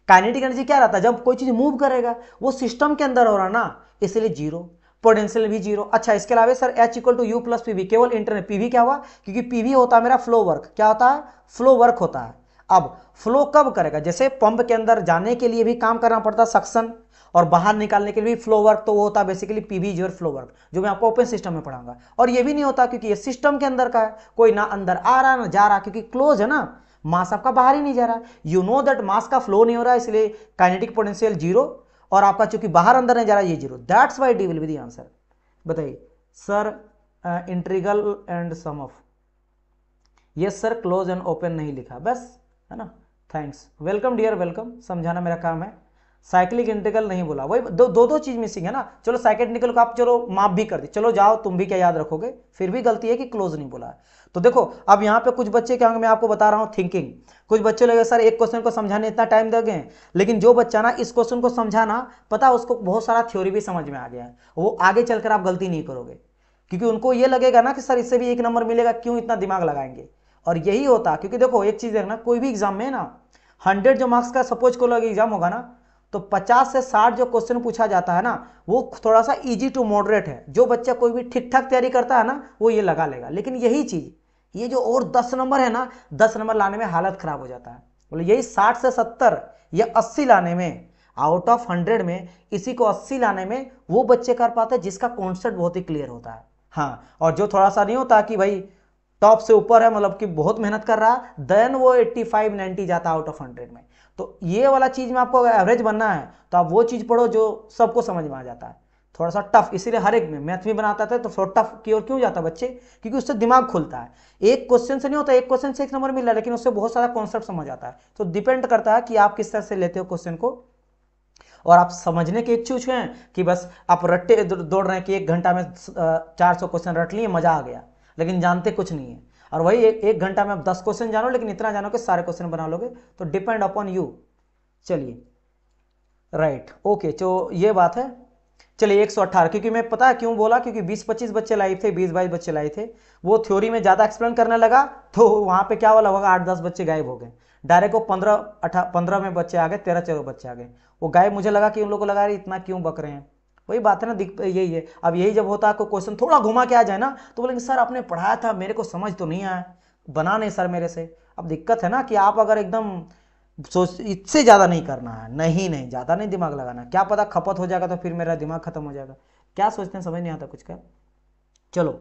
काइनेटिक एनर्जी क्या रहता है, जब कोई चीज मूव करेगा वो सिस्टम के अंदर हो रहा ना, इसलिए जीरो, पोटेंशियल भी जीरो। अच्छा इसके अलावा sir H equal to U plus PV, केवल इंटरनल, PV क्या हुआ, क्योंकि PV होता है मेरा फ्लो वर्क, क्या होता है, फ्लो वर्क होता है। अब फ्लो कब करेगा, जैसे पंप के अंदर जाने के लिए भी काम करना पड़ता है सक्शन, और बाहर निकालने के लिए भी फ्लो वर्क, तो वो होता है बेसिकली PV जो फ्लो वर्क, जो मैं आपको ओपन सिस्टम में पढ़ाऊंगा। और ये भी नहीं होता क्योंकि ये सिस्टम के अंदर का है, कोई ना अंदर आ रहा ना जा रहा, क्योंकि क्लोज है ना, मास आपका बाहर ही नहीं जा रहा। यू नो दैट मास का फ्लो नहीं हो रहा है, इसलिए काइनेटिक पोटेंशियल जीरो, और आपका चूंकि बाहर अंदर नहीं जा रहा ये zero, that's why D will be the answer. बताइए sir integral and sum of, yes sir close and open नहीं लिखा, बस है ना, थैंक्स, वेलकम डियर वेलकम, समझाना मेरा काम है। साइक्लिक इंटीग्रल नहीं बोला, वही दो चीज मिसिंग है ना। चलो साइक्लिक इंटीग्रल को आप चलो माफ भी कर दी, चलो जाओ तुम भी क्या याद रखोगे, फिर भी गलती है कि क्लोज नहीं बोला। तो देखो अब यहाँ पे कुछ बच्चे क्या होंगे, मैं आपको बता रहा हूँ थिंकिंग, कुछ बच्चे लगे सर एक क्वेश्चन को समझाने इतना टाइम दे गए, लेकिन जो बच्चा ना इस क्वेश्चन को समझाना पता उसको बहुत सारा थ्योरी भी समझ में आ गया है, वो आगे चलकर आप गलती नहीं करोगे, क्योंकि उनको ये लगेगा ना कि सर इससे भी 1 नंबर मिलेगा, क्यों इतना दिमाग लगाएंगे। और यही होता, क्योंकि देखो एक चीज देखना, कोई भी एग्जाम में ना 100 जो मार्क्स का सपोज को लगे एग्जाम होगा ना, तो 50 से 60 जो क्वेश्चन पूछा जाता है ना, वो थोड़ा सा इजी टू मॉडरेट है। जो बच्चा कोई भी ठीक ठाक तैयारी करता है ना, वो ये लगा लेगा। लेकिन यही चीज, ये जो और 10 नंबर है ना, 10 नंबर लाने में हालत खराब हो जाता है। बोले यही 60 से 70 या 80 लाने में, आउट ऑफ 100 में इसी को 80 लाने में वो बच्चे कर पाते हैं जिसका कॉन्सेप्ट बहुत ही क्लियर होता है। हाँ, और जो थोड़ा सा नहीं होता कि भाई टॉप से ऊपर है, मतलब कि बहुत मेहनत कर रहा, देन वो 85-90 जाता आउट ऑफ 100 में। तो ये वाला चीज में आपको एवरेज बनना है तो आप वो चीज पढ़ो जो सबको समझ में आ जाता है, थोड़ा सा टफ, इसीलिए हर एक में मैथ में बनाता था तो थोड़ा टफ की ओर क्यों जाता बच्चे, क्योंकि उससे दिमाग खुलता है। एक क्वेश्चन से नहीं होता, एक क्वेश्चन से 1 नंबर मिल रहा है, लेकिन उससे बहुत सारा कॉन्सेप्ट समझ आता है। तो डिपेंड करता है कि आप किस तरह से लेते हो क्वेश्चन को, और आप समझने के इच्छुक हैं कि बस आप रट्टे दौड़ रहे हैं कि 1 घंटा में 400 क्वेश्चन रट लिए, मजा आ गया, लेकिन जानते कुछ नहीं है। और वही 1 घंटा में आप 10 क्वेश्चन जानो, लेकिन इतना जानो कि सारे क्वेश्चन बना लोगे। तो डिपेंड अपॉन यू। चलिए राइट, ओके, तो ये बात है। चलिए 118, क्योंकि मैं पता है क्यों बोला, क्योंकि 20-25 बच्चे लाइव थे, 20-22 बच्चे लाइव थे, वो थ्योरी में ज्यादा एक्सप्लेन करने लगा, तो वहां पे क्या वाला होगा, 8-10 बच्चे गायब हो गए। डायरेक्ट वो 15 में बच्चे आ गए, 13-14 बच्चे आ गए, वो गायब। मुझे लगा कि उन लोगों को लगा रही इतना क्यों बक रहे हैं, वही बात है ना, यही है। अब यही जब होता है कोई क्वेश्चन थोड़ा घुमा के आ जाए ना, तो बोलेंगे सर आपने पढ़ाया था, मेरे को समझ तो नहीं आया, बना नहीं सर मेरे से। अब दिक्कत है ना कि आप अगर एकदम सोच, इससे ज्यादा नहीं करना है, नहीं ज्यादा नहीं दिमाग लगाना, क्या पता खपत हो जाएगा तो फिर मेरा दिमाग खत्म हो जाएगा। क्या सोचते हैं, समझ नहीं आता कुछ का। चलो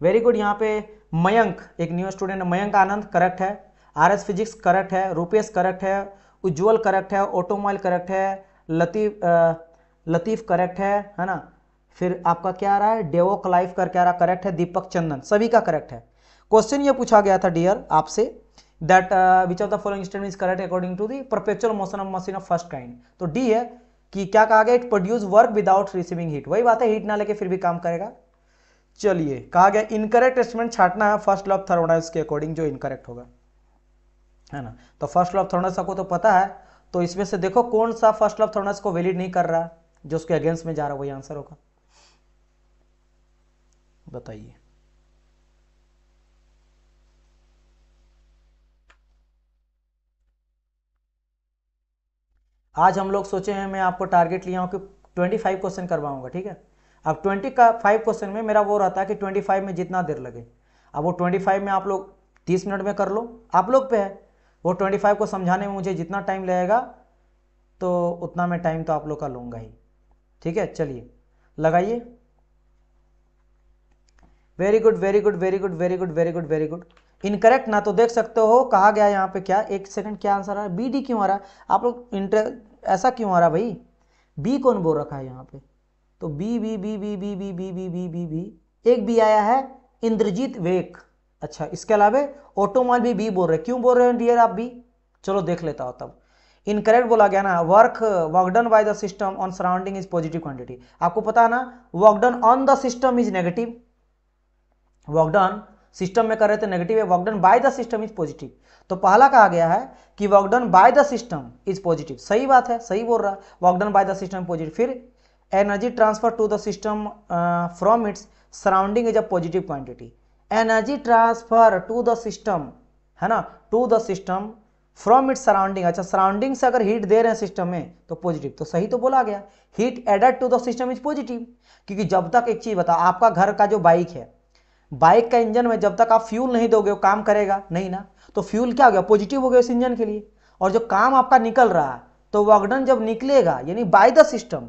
वेरी गुड। यहाँ पे मयंक, एक न्यू स्टूडेंट, मयंक आनंद करेक्ट है, RS फिजिक्स करेक्ट है, रूपेश करेक्ट है, उज्जवल करेक्ट है, ऑटोमोबाइल करेक्ट है, लतीफ करेक्ट है ना। फिर आपका क्या आ रहा है, डेवोक लाइफ करके आ रहा, करेक्ट है। दीपक चंदन, सभी का करेक्ट है। क्वेश्चन ये पूछा गया था डियर आपसे, that which of the following statement is correct according to the perpetual motion of machine of first kind. तो डी है कि क्या कहा गया, it produce work without receiving heat. वही बात है, हीट ना लेके फिर भी काम करेगा। चलिए कहा गया इनकरेक्ट स्टेटमेंट छाटना है फर्स्ट लॉ ऑफ थर्मोडायनामिक्स के अकॉर्डिंग, जो इनकरेक्ट होगा। है ना। तो फर्स्ट लॉ ऑफ थॉर्मस को तो पता है, तो इसमें से देखो कौन सा फर्स्ट लॉ ऑफ थॉर्मस को वैलिड नहीं कर रहा है, जो उसके अगेंस्ट में जा रहा है, वही आंसर होगा। बताइए। आज हम लोग सोचे हैं, मैं आपको टारगेट लिया हूं कि 25 क्वेश्चन करवाऊंगा, ठीक है। अब 25 क्वेश्चन में मेरा वो रहता है कि 25 में जितना देर लगे। अब वो 25 में आप लोग 30 मिनट में कर लो, आप लोग पे है। वो 25 को समझाने में मुझे जितना टाइम लगेगा तो उतना मैं टाइम तो आप लोग का लूँगा ही, ठीक है। चलिए लगाइए। Very good very good very good very good very good very good. Incorrect ना, तो देख सकते हो कहा गया यहाँ पे क्या, एक सेकंड, क्या आंसर आ रहा है, बी डी क्यों आ रहा है आप लोग, ऐसा क्यों आ रहा है भाई, बी कौन बोल रखा है यहाँ पे, तो B B B B B B B B B B B एक बी आया है, इंद्रजीत वेक। अच्छा, इसके अलावा ऑटोमोबाइल भी बी बोल रहे, क्यों बोल रहे हैं डियर आप बी, चलो देख लेता हो तब। इनकरेक्ट बोला गया ना, work done by the system on surrounding is positive quantity. आपको पता है ना, work done on the system is negative, work done system में कर रहे थे नेगेटिव है, work done by the system is positive. तो पहला कहा गया है कि work done by the system is positive, सही बात है, सही बोल रहा है, work done by the system positive. फिर energy transfer to the system from its surrounding is a positive quantity, energy transfer to the system, है ना, to the system from its surrounding. अच्छा, सराउंडिंग से अगर हीट दे रहे हैं system में तो पॉजिटिव, तो सही तो बोला गया, heat added to the system is positive. क्योंकि जब तक, एक चीज बताओ, आपका घर का जो बाइक है, बाइक का इंजन में जब तक आप फ्यूल नहीं दोगे वो काम करेगा नहीं ना, तो फ्यूल क्या हो गया, पॉजिटिव हो गया इस इंजन के लिए। और जो काम आपका निकल रहा है, तो वर्क डन जब निकलेगा यानी बाय द सिस्टम,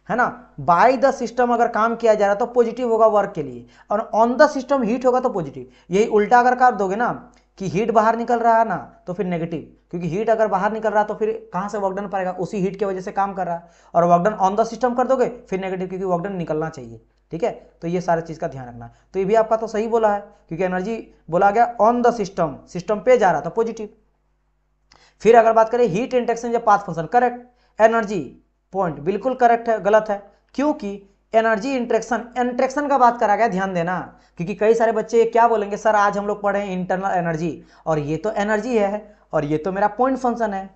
है ना, बाय द सिस्टम अगर काम किया जा रहा है तो पॉजिटिव होगा वर्क के लिए, और ऑन द सिस्टम हीट होगा तो पॉजिटिव। यही उल्टा अगर कर दोगे ना कि हीट बाहर निकल रहा है ना, तो फिर नेगेटिव, क्योंकि हीट अगर बाहर निकल रहा है तो फिर कहां से वर्क डन पाएगा, उसी हीट की वजह से काम कर रहा है। और work done on the system कर दोगे फिर नेगेटिव, क्योंकि वर्क डन निकलना चाहिए, ठीक है। तो ये सारे चीज का ध्यान रखना। तो ये भी आपका तो सही बोला है, क्योंकि एनर्जी बोला गया ऑन द सिस्टम, सिस्टम पे जा रहा था पॉजिटिव। फिर अगर बात करें हीट इंटेक्शन जब path function, correct, energy point बिल्कुल करेक्ट है, गलत है, क्योंकि एनर्जी इंट्रेक्शन, इंट्रेक्शन का बात करा गया, ध्यान देना, क्योंकि कई सारे बच्चे क्या बोलेंगे, सर आज हम लोग पढ़े इंटरनल एनर्जी और ये तो एनर्जी है और ये तो मेरा पॉइंट फंक्शन है,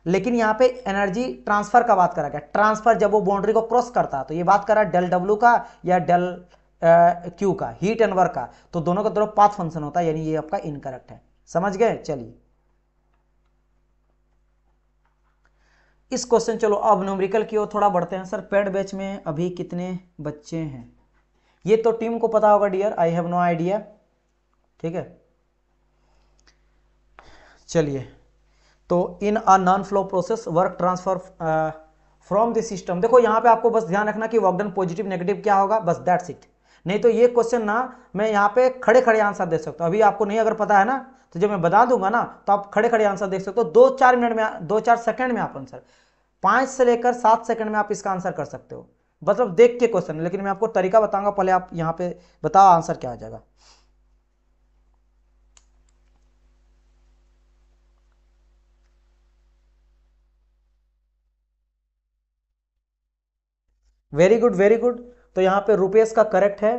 लेकिन यहाँ पे एनर्जी ट्रांसफर का बात करा गया, ट्रांसफर जब वो बाउंड्री को क्रॉस करता है, तो ये बात करा डेल डब्ल्यू का या डेल क्यू का, हीट एंड वर्क का, तो दोनों का दोनों पाथ फंक्शन होता है, यानी ये आपका इनकरेक्ट है, समझ गए। चलिए इस क्वेश्चन, चलो अब न्यूमेरिकल की ओर थोड़ा बढ़ते हैं। सर पेड बैच में अभी कितने बच्चे हैं, ये तो टीम को पता होगा dear, I have no idea, ठीक है। चलिए, तो in a non flow process work transfer from the system, देखो यहाँ पे आपको बस ध्यान रखना कि वर्क डन पॉजिटिव नेगेटिव क्या होगा, बस दैट्स इट। नहीं तो ये क्वेश्चन ना मैं यहाँ पे खड़े खड़े आंसर दे सकता हूँ, अभी आपको नहीं अगर पता है ना, तो जब मैं बता दूंगा ना तो आप खड़े खड़े आंसर देख सकते हो, 2-4 मिनट में, 2-4 सेकंड में आप आंसर, 5 से लेकर 7 सेकंड में आप इसका आंसर कर सकते हो, मतलब देख के क्वेश्चन। लेकिन मैं आपको तरीका बताऊंगा, पहले आप यहाँ पे बताओ आंसर क्या आ जाएगा। Very good very good. तो यहाँ पे रुपेश का करेक्ट है,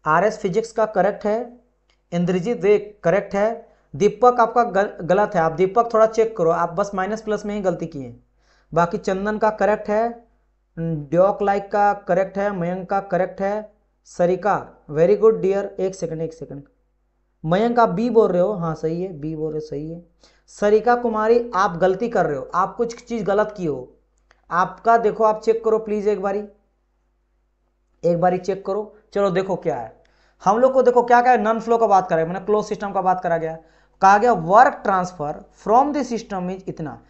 आरएस फिजिक्स का करेक्ट है, इंद्रजीत वे करेक्ट है, दीपक आपका गलत है, आप दीपक थोड़ा चेक करो, आप बस माइनस प्लस में ही गलती किए। बाकी चंदन का करेक्ट है, ड्योक लाइक का करेक्ट है, मयंक का करेक्ट है, सरिका वेरी गुड डियर, एक सेकंड एक सेकंड, मयंक आप बी बोल रहे हो, हाँ सही है, बी बोल रहे हो, सही है। सरिका कुमारी आप गलती कर रहे हो, आप कुछ चीज गलत की हो, आपका देखो आप चेक करो प्लीज, एक बारी चेक करो। चलो देखो क्या है, हम लोग को देखो क्या क्या नॉन फ्लो का बात करें, मैंने क्लोज सिस्टम का बात करा गया, कहा गया work transfer from the system is इतना,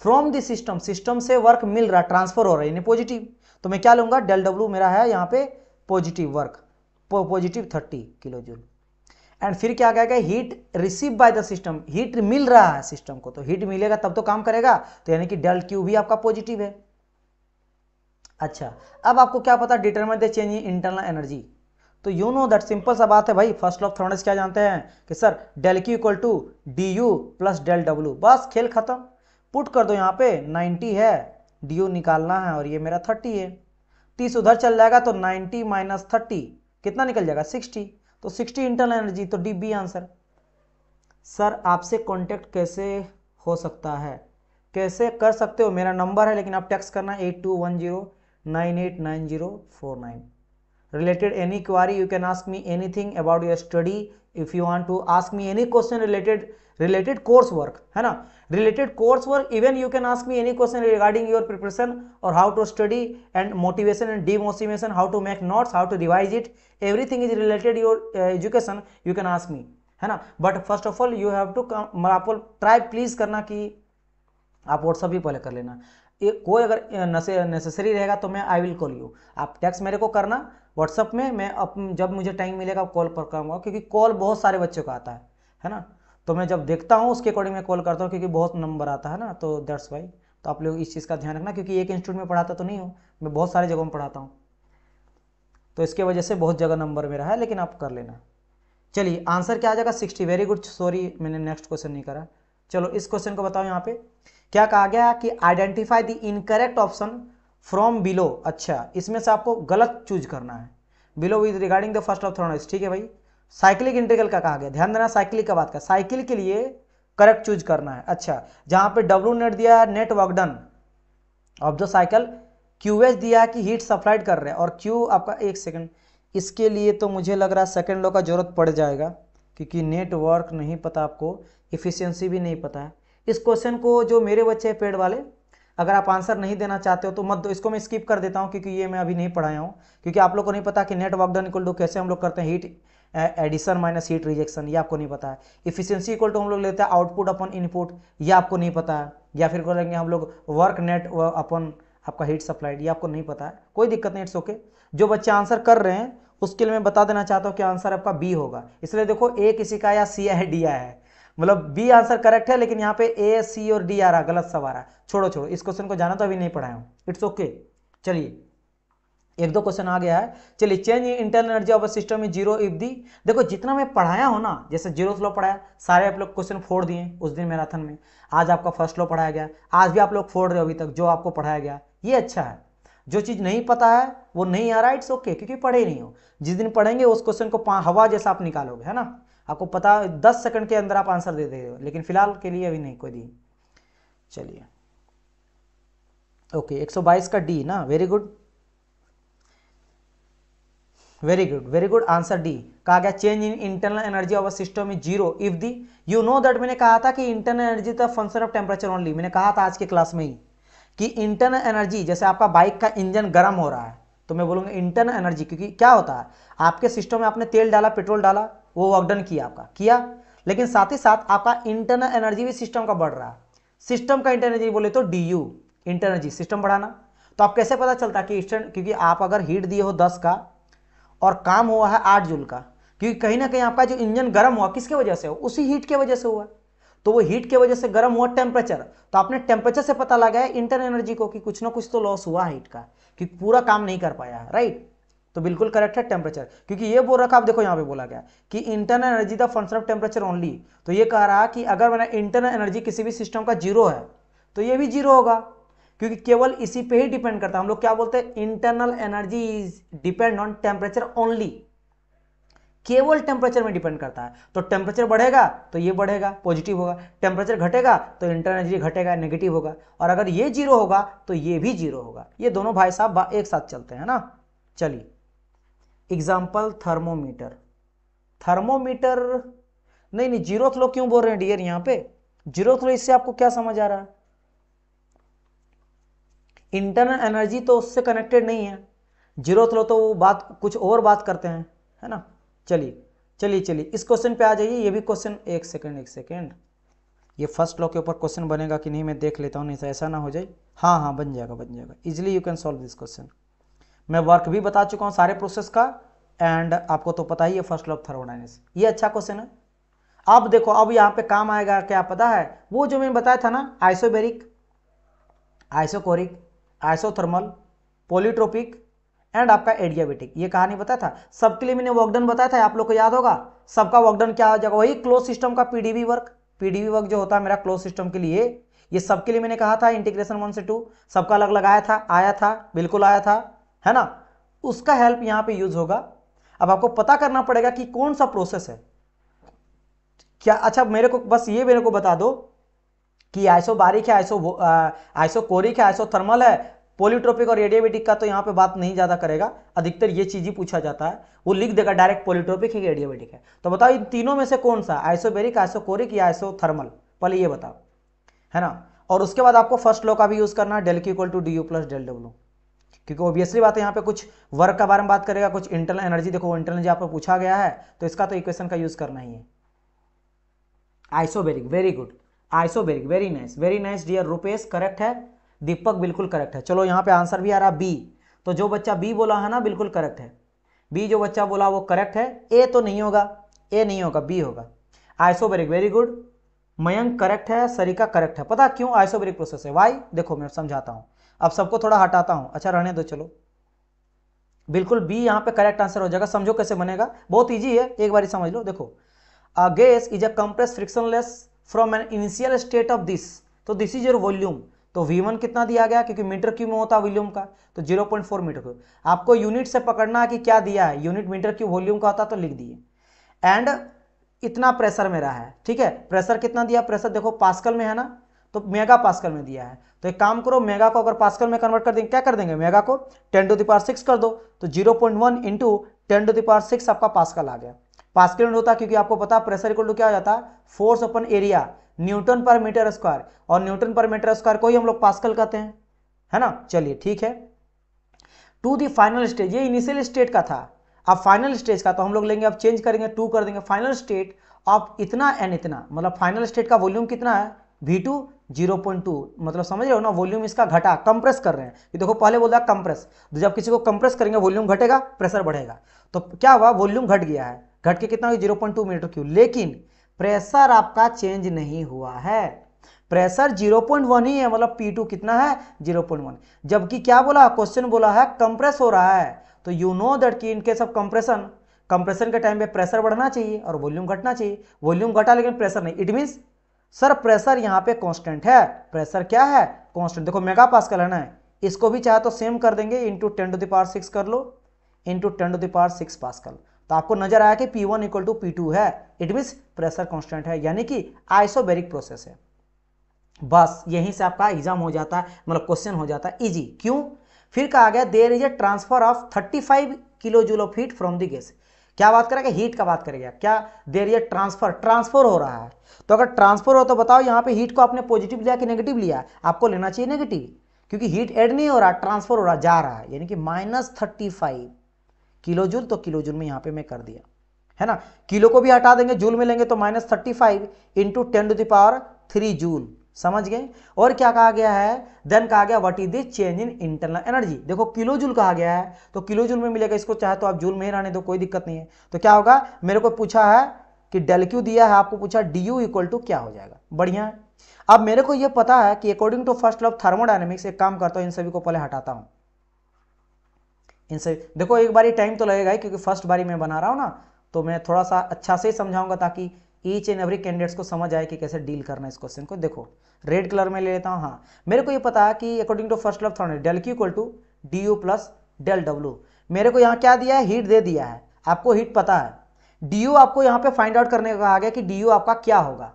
फ्रॉम द सिस्टम, सिस्टम से वर्क मिल रहा, ट्रांसफर हो रहा है यानी पॉजिटिव, तो मैं क्या लूंगा, डेल डब्ल्यू मेरा है यहाँ पे positive work, positive 30 kilo joule. And फिर क्या कहेगा, heat receive by the system, heat मिल रहा है सिस्टम को, तो हीट मिलेगा तब तो काम करेगा, तो यानी कि डेल क्यू भी आपका पॉजिटिव है। अच्छा, अब आपको क्या पता, determine the change in internal energy, तो यू नो दैट, सिंपल सा बात है भाई, फर्स्ट लॉ ऑफ थॉर्मस क्या जानते हैं कि sir del Q equal to D U plus del W, बस खेल खत्म, पुट कर दो यहाँ पे 90 है, डी यू निकालना है और ये मेरा 30 है, 30 उधर चल जाएगा तो 90 माइनस 30 कितना निकल जाएगा 60, तो 60 इंटरनल एनर्जी, तो डी बी आंसर। सर आपसे कांटेक्ट कैसे हो सकता है? कैसे कर सकते हो, मेरा नंबर है, लेकिन आप टेक्स्ट करना 8210989049। related any query you can ask me anything about your study. If you want to ask me any question related course work, है ना, related course work, even you can ask me any question regarding your preparation or how to study and motivation and demotivation, how to make notes, how to revise it, everything is related your education, you can ask me, है ना। But first of all you have to आपको try please करना कि आप WhatsApp ही पहले कर लेना। कोई अगर नेसेसरी रहेगा तो मैं आई विल कॉल यू, आप टेक्स्ट मेरे को करना व्हाट्सअप में, मैं जब मुझे टाइम मिलेगा कॉल पर करूँगा, क्योंकि कॉल बहुत सारे बच्चों का आता है ना, तो मैं जब देखता हूँ उसके अकॉर्डिंग मैं कॉल करता हूँ, क्योंकि बहुत नंबर आता है ना, तो दैट्स वाई। तो आप लोग इस चीज़ का ध्यान रखना, क्योंकि एक इंस्टीट्यूट में पढ़ाता तो नहीं हूँ, मैं बहुत सारे जगहों में पढ़ाता हूँ, तो इसके वजह से बहुत जगह नंबर मेरा है, लेकिन आप कर लेना। चलिए आंसर क्या आ जाएगा? 60। वेरी गुड, सॉरी मैंने नेक्स्ट क्वेश्चन नहीं करा। चलो इस क्वेश्चन को बताओ, यहाँ पे क्या कहा गया कि identify the incorrect option from below. अच्छा, इसमें से आपको गलत चूज करना है, below with regarding the first of thermos, ठीक है भाई। साइक्लिक इंटीग्रल का कहा गया, ध्यान देना साइक्लिक का बात का, साइकिल के लिए करेक्ट चूज करना है। अच्छा, जहां पे डब्ल्यू नेट दिया net work done of the cycle, Q H दिया कि हीट सप्लाइड कर रहे हैं, और क्यू आपका, एक सेकंड, इसके लिए तो मुझे लग रहा है सेकंड लॉ का जरूरत पड़ जाएगा, क्योंकि नेटवर्क नहीं पता आपको, इफिशियंसी भी नहीं पता है। इस क्वेश्चन को जो मेरे बच्चे हैं पेड वाले, अगर आप आंसर नहीं देना चाहते हो तो मत दो, इसको मैं स्किप कर देता हूं, क्योंकि ये मैं अभी नहीं पढ़ाया हूं, क्योंकि आप लोग को नहीं पता कि net work done equal to कैसे हम लोग करते हैं heat addition minus heat rejection, ये आपको नहीं पता है। इफिशियंसी इक्वल टू हम लोग लेते हैं आउटपुट अपन इनपुट, ये आपको नहीं पता है। या फिर करेंगे हम लोग वर्क नेट अपन आपका हीट सप्लाइड, ये आपको नहीं पता है, कोई दिक्कत नहीं, इट्स ओके। जो बच्चे आंसर कर रहे हैं उसके लिए मैं बता देना चाहता हूं कि आंसर आपका बी होगा, इसलिए देखो ए किसी का या सी है डी है, मतलब बी आंसर करेक्ट है, लेकिन यहाँ पे ए सी और डी आ रहा, गलत सब आ रहा है। छोड़ो इस क्वेश्चन को जाना तो अभी नहीं पढ़ाया हूँ, इट्स ओके। चलिए एक दो क्वेश्चन आ गया है। चलिए, change in internal energy of a system is zero if the, देखो जितना मैं पढ़ाया हूं ना, जैसे जीरो लॉ पढ़ाया, सारे आप लोग क्वेश्चन फोड़ दिए उस दिन मैराथन में, आज आपका फर्स्ट लॉ पढ़ाया गया, आज भी आप लोग फोड़ रहे हो अभी तक जो आपको पढ़ाया गया, ये अच्छा है। जो चीज नहीं पता है वो नहीं आ रहा है, इट्स ओके, क्योंकि पढ़े ही नहीं हो। जिस दिन पढ़ेंगे उस क्वेश्चन को हवा जैसा आप निकालोगे, है ना, आपको पता 10 सेकंड के अंदर आप आंसर दे देंगे, लेकिन फिलहाल के लिए अभी नहीं कोई दी। चलिए ओके, 122 का डी ना, very good very good very good, answer D कहा गया। Change in internal energy of a system is zero if the, you know that, मैंने कहा था कि internal energy the function of temperature only, मैंने कहा था आज के क्लास में ही कि इंटरनल एनर्जी, जैसे आपका बाइक का इंजन गर्म हो रहा है तो मैं बोलूंगा इंटरनल एनर्जी, क्योंकि क्या होता है आपके सिस्टम में आपने तेल डाला, पेट्रोल डाला, वो वर्क डन किया आपका, किया, लेकिन साथ ही साथ आपका इंटरनल एनर्जी भी सिस्टम का बढ़ रहा है। सिस्टम का इंटरनल एनर्जी बोले तो D you, internal energy system बढ़ाना। तो आप कैसे पता चलता कि क्योंकि आप अगर हीट दिए हो 10 का और काम हुआ है 8 जूल का, क्योंकि कहीं ना कहीं आपका जो इंजन गर्म हुआ किसके वजह से हो, उसी हीट के वजह से हुआ, तो वो हीट के वजह से गर्म हुआ टेम्परेचर, तो आपने टेम्परेचर से पता लगाया इंटरनल एनर्जी को कि कुछ ना कुछ तो लॉस हुआ हीट का, कि पूरा काम नहीं कर पाया, राइट। तो बिल्कुल करेक्ट है टेम्परेचर, क्योंकि ये बोल रखा, आप देखो यहाँ पे बोला गया कि internal energy the function of temperature only, तो ये कह रहा कि अगर मैंने इंटरनल एनर्जी किसी भी सिस्टम का जीरो है तो ये भी जीरो होगा, क्योंकि केवल इसी पे ही डिपेंड करता है। हम लोग क्या बोलते हैं, internal energy is depend on temperature only, केवल टेम्परेचर में डिपेंड करता है। तो टेम्परेचर बढ़ेगा तो ये बढ़ेगा, पॉजिटिव होगा, टेम्परेचर घटेगा तो इंटरनल एनर्जी घटेगा, नेगेटिव होगा, और अगर ये जीरो होगा तो ये भी जीरो होगा। ये दोनों भाई साहब एक साथ चलते हैं ना। चलिए एग्जाम्पल, थर्मोमीटर, थर्मोमीटर नहीं जीरो लोग क्यों बोल रहे हैं डियर यहाँ पे, जीरो लोग, इससे आपको क्या समझ आ रहा है, इंटरनल एनर्जी तो उससे कनेक्टेड नहीं है, जीरो लो तो वो बात कुछ और बात करते हैं, है ना। चलिए चलिए चलिए इस क्वेश्चन पे आ जाइए, ये भी क्वेश्चन, एक सेकंड, ये फर्स्ट लॉ के ऊपर क्वेश्चन बनेगा कि नहीं मैं देख लेता हूँ, नहीं तो ऐसा ना हो जाए। हाँ बन जाएगा easily, you can solve this question. मैं वर्क भी बता चुका हूँ सारे प्रोसेस का, एंड आपको तो पता ही है फर्स्ट लॉ ऑफ थर्मोडायनेमिक्स, ये अच्छा क्वेश्चन है। अब देखो, अब यहाँ पे काम आएगा क्या पता है, वो जो मैंने बताया था ना, isobaric, isochoric, isothermal, polytropic and आपका एडियाबेटिक, ये कहानी बताया था। सबके लिए मैंने वर्कडन बताया था, आप लोग को याद होगा। सबका वर्कडन क्या हो जाएगा, वही क्लोज सिस्टम का पीडीवी वर्क, पीडीवी वर्क जो होता है मेरा क्लोज सिस्टम के लिए, ये सबके लिए मैंने कहा था इंटीग्रेशन 1 से 2, सबका अलग लगाया था, आया था, बिल्कुल आया था, है ना। उसका हेल्प यहाँ पे यूज होगा। अब आपको पता करना पड़ेगा कि कौन सा प्रोसेस है, क्या, अच्छा मेरे को बस ये मेरे को बता दो कि आइसोबारिक है, आइसोकोरिक है, आइसोथर्मल है, पॉलीट्रोपिक और एडियाबेटिक का तो यहाँ पे बात नहीं ज्यादा करेगा, अधिकतर ये चीज ही पूछा जाता है, वो लिख देगा डायरेक्ट पॉलीट्रोपिक है कि एडियाबेटिक है। तो बताओ इन तीनों में से कौन सा, आइसोबेरिक, आइसोकोरिक या आइसोथर्मल, पहले ये बताओ, है ना। और उसके बाद आपको फर्स्ट लॉ का भी यूज करना है, del Q equal to D U plus del W, क्योंकि ऑब्वियसली बात है यहाँ पे कुछ वर्क का बारे में बात करेगा, कुछ इंटरनल एनर्जी, देखो इंटरनल एनर्जी आपको पूछा गया है तो इसका तो इक्वेशन का यूज करना ही है। Isobaric, very good, isobaric, very nice dear Rupesh, correct है। दीपक बिल्कुल करेक्ट है। चलो यहाँ पे आंसर भी आ रहा बी, तो जो बच्चा बी बोला है ना बिल्कुल करेक्ट है, बी जो बच्चा बोला वो करेक्ट है। ए तो नहीं होगा, ए नहीं होगा, बी होगा। Isobaric, very good. Mayank correct है, सरिका करेक्ट है। पता क्यों आइसोबेरिक प्रोसेस है, वाई, देखो मैं समझाता हूं, अब सबको थोड़ा हटाता हूं, अच्छा रहने दो, चलो बिल्कुल बी यहाँ पे करेक्ट आंसर हो जाएगा। समझो कैसे बनेगा, बहुत इजी है, एक बार समझ लो। देखो a gas is a compressed frictionless from an initial state of this, तो दिस इज योर वॉल्यूम, तो V1 कितना दिया गया, क्योंकि मीटर क्यूब में होता है वॉल्यूम का, तो 0.4 मीटर क्यूब। आपको यूनिट से पकड़ना है कि क्या दिया है, यूनिट मीटर क्यूब वॉल्यूम का होता तो लिख दिए। एंड इतना प्रेशर मेरा है, ठीक है, प्रेशर कितना दिया, प्रेशर देखो पास्कल में है ना, तो मेगा पास्कल में दिया है। तो एक काम करो, मेगा को अगर पास्कल में कन्वर्ट कर देंगे, क्या कर देंगे, मेगा को 10⁶ कर दो, तो 0.1 इंटू 10⁶ आपका पास्कल आ गया। पास्कल यूनिट होता है क्योंकि आपको पता है प्रेशर इक्वल टू क्या हो जाता है, फोर्स अपन एरिया, न्यूटन पर मीटर स्क्वायर, और न्यूटन पर मीटर स्क्वायर को ही हम लोग पास्कल कहते हैं, है ना। चलिए ठीक है, टू दी फाइनल स्टेज, ये इनिशियल स्टेट का था, अब फाइनल स्टेज का तो हम लोग लेंगे, अब चेंज करेंगे, 2 कर देंगे, फाइनल स्टेट ऑफ इतना एंड इतना, मतलब फाइनल स्टेट का वॉल्यूम कितना है, V2 0.2, मतलब समझ रहे हो ना, वॉल्यूम इसका घटा, कंप्रेस कर रहे हैं, ये देखो पहले बोला कंप्रेस, जब किसी को कंप्रेस करेंगे वॉल्यूम घटेगा, प्रेशर बढ़ेगा, तो क्या हुआ, वॉल्यूम घट गया है, घट के कितना 0.2 मीटर क्यूब, लेकिन प्रेशर आपका चेंज नहीं हुआ है, प्रेशर 0.1 ही है, मतलब P2 कितना है 0.1, जबकि क्या बोला, क्वेश्चन बोला है कंप्रेस हो रहा है, तो यू नो दैट कि in case of compression, compression के टाइम पे प्रेशर बढ़ना चाहिए और वॉल्यूम घटना चाहिए, वॉल्यूम घटा लेकिन प्रेशर नहीं, इट मींस सर प्रेशर यहाँ पे कांस्टेंट है, प्रेशर क्या है, कांस्टेंट। देखो मेगा पास्कल है ना, इसको भी चाहे तो सेम कर देंगे, इंटू 10⁶ कर लो, इंटू 10⁶ पास्कल, तो आपको नजर आया कि P1 इक्वल टू P2 है, इट मींस प्रेशर कांस्टेंट है, यानी कि आइसोबेरिक प्रोसेस है। बस यहीं से आपका एग्जाम हो जाता है, मतलब क्वेश्चन हो जाता है इजी। क्यों, फिर कहा गया there is a transfer of 35 kilo joule of heat from the gas, क्या बात करेगा, हीट का बात करेगा, क्या देयर इज ए ट्रांसफर हो रहा है, तो अगर ट्रांसफर हो तो बताओ यहाँ पे हीट को आपने पॉजिटिव लिया कि नेगेटिव लिया, आपको लेना चाहिए नेगेटिव, क्योंकि हीट ऐड नहीं हो रहा, ट्रांसफर हो रहा, जा रहा है, यानी कि -35 किलो जूल, तो किलो जूल में यहाँ पे मैं कर दिया, है ना, किलो को भी हटा देंगे, जूल में लेंगे तो -35 इंटू 10⁻³ जूल, समझ गए। और क्या कहा गया है, देन कहा गया what is the change in internal energy, देखो किलो जूल कहा गया है, तो किलो जूल में मिलेगा, इसको चाहे तो आप जूल में ही रहने दो, कोई दिक्कत नहीं है। तो क्या होगा, मेरे को पूछा है कि डेल क्यू दिया है, आपको पूछा डी यू इक्वल टू क्या हो जाएगा, बढ़िया है। अब मेरे को यह पता है कि according to first law of thermodynamics, एक काम करता हूं, इन सभी को पहले हटाता हूं, इन सभी, देखो एक बारी टाइम तो लगेगा ही, क्योंकि फर्स्ट बारी मैं बना रहा हूं ना, तो मैं थोड़ा सा अच्छा से समझाऊंगा ताकि ईच एंड एवरी कैंडिडेट्स को समझ आए कि कैसे डील करना है इस क्वेश्चन को। देखो रेड कलर में ले लेता हूं, हाँ मेरे को ये पता है कि according to first law of thermodynamics del Q equal to D U plus del W, मेरे को यहाँ क्या दिया है, हीट दे दिया है, आपको हीट पता है, डी यू आपको यहाँ पे फाइंड आउट करने का कहा गया कि डी यू आपका क्या होगा,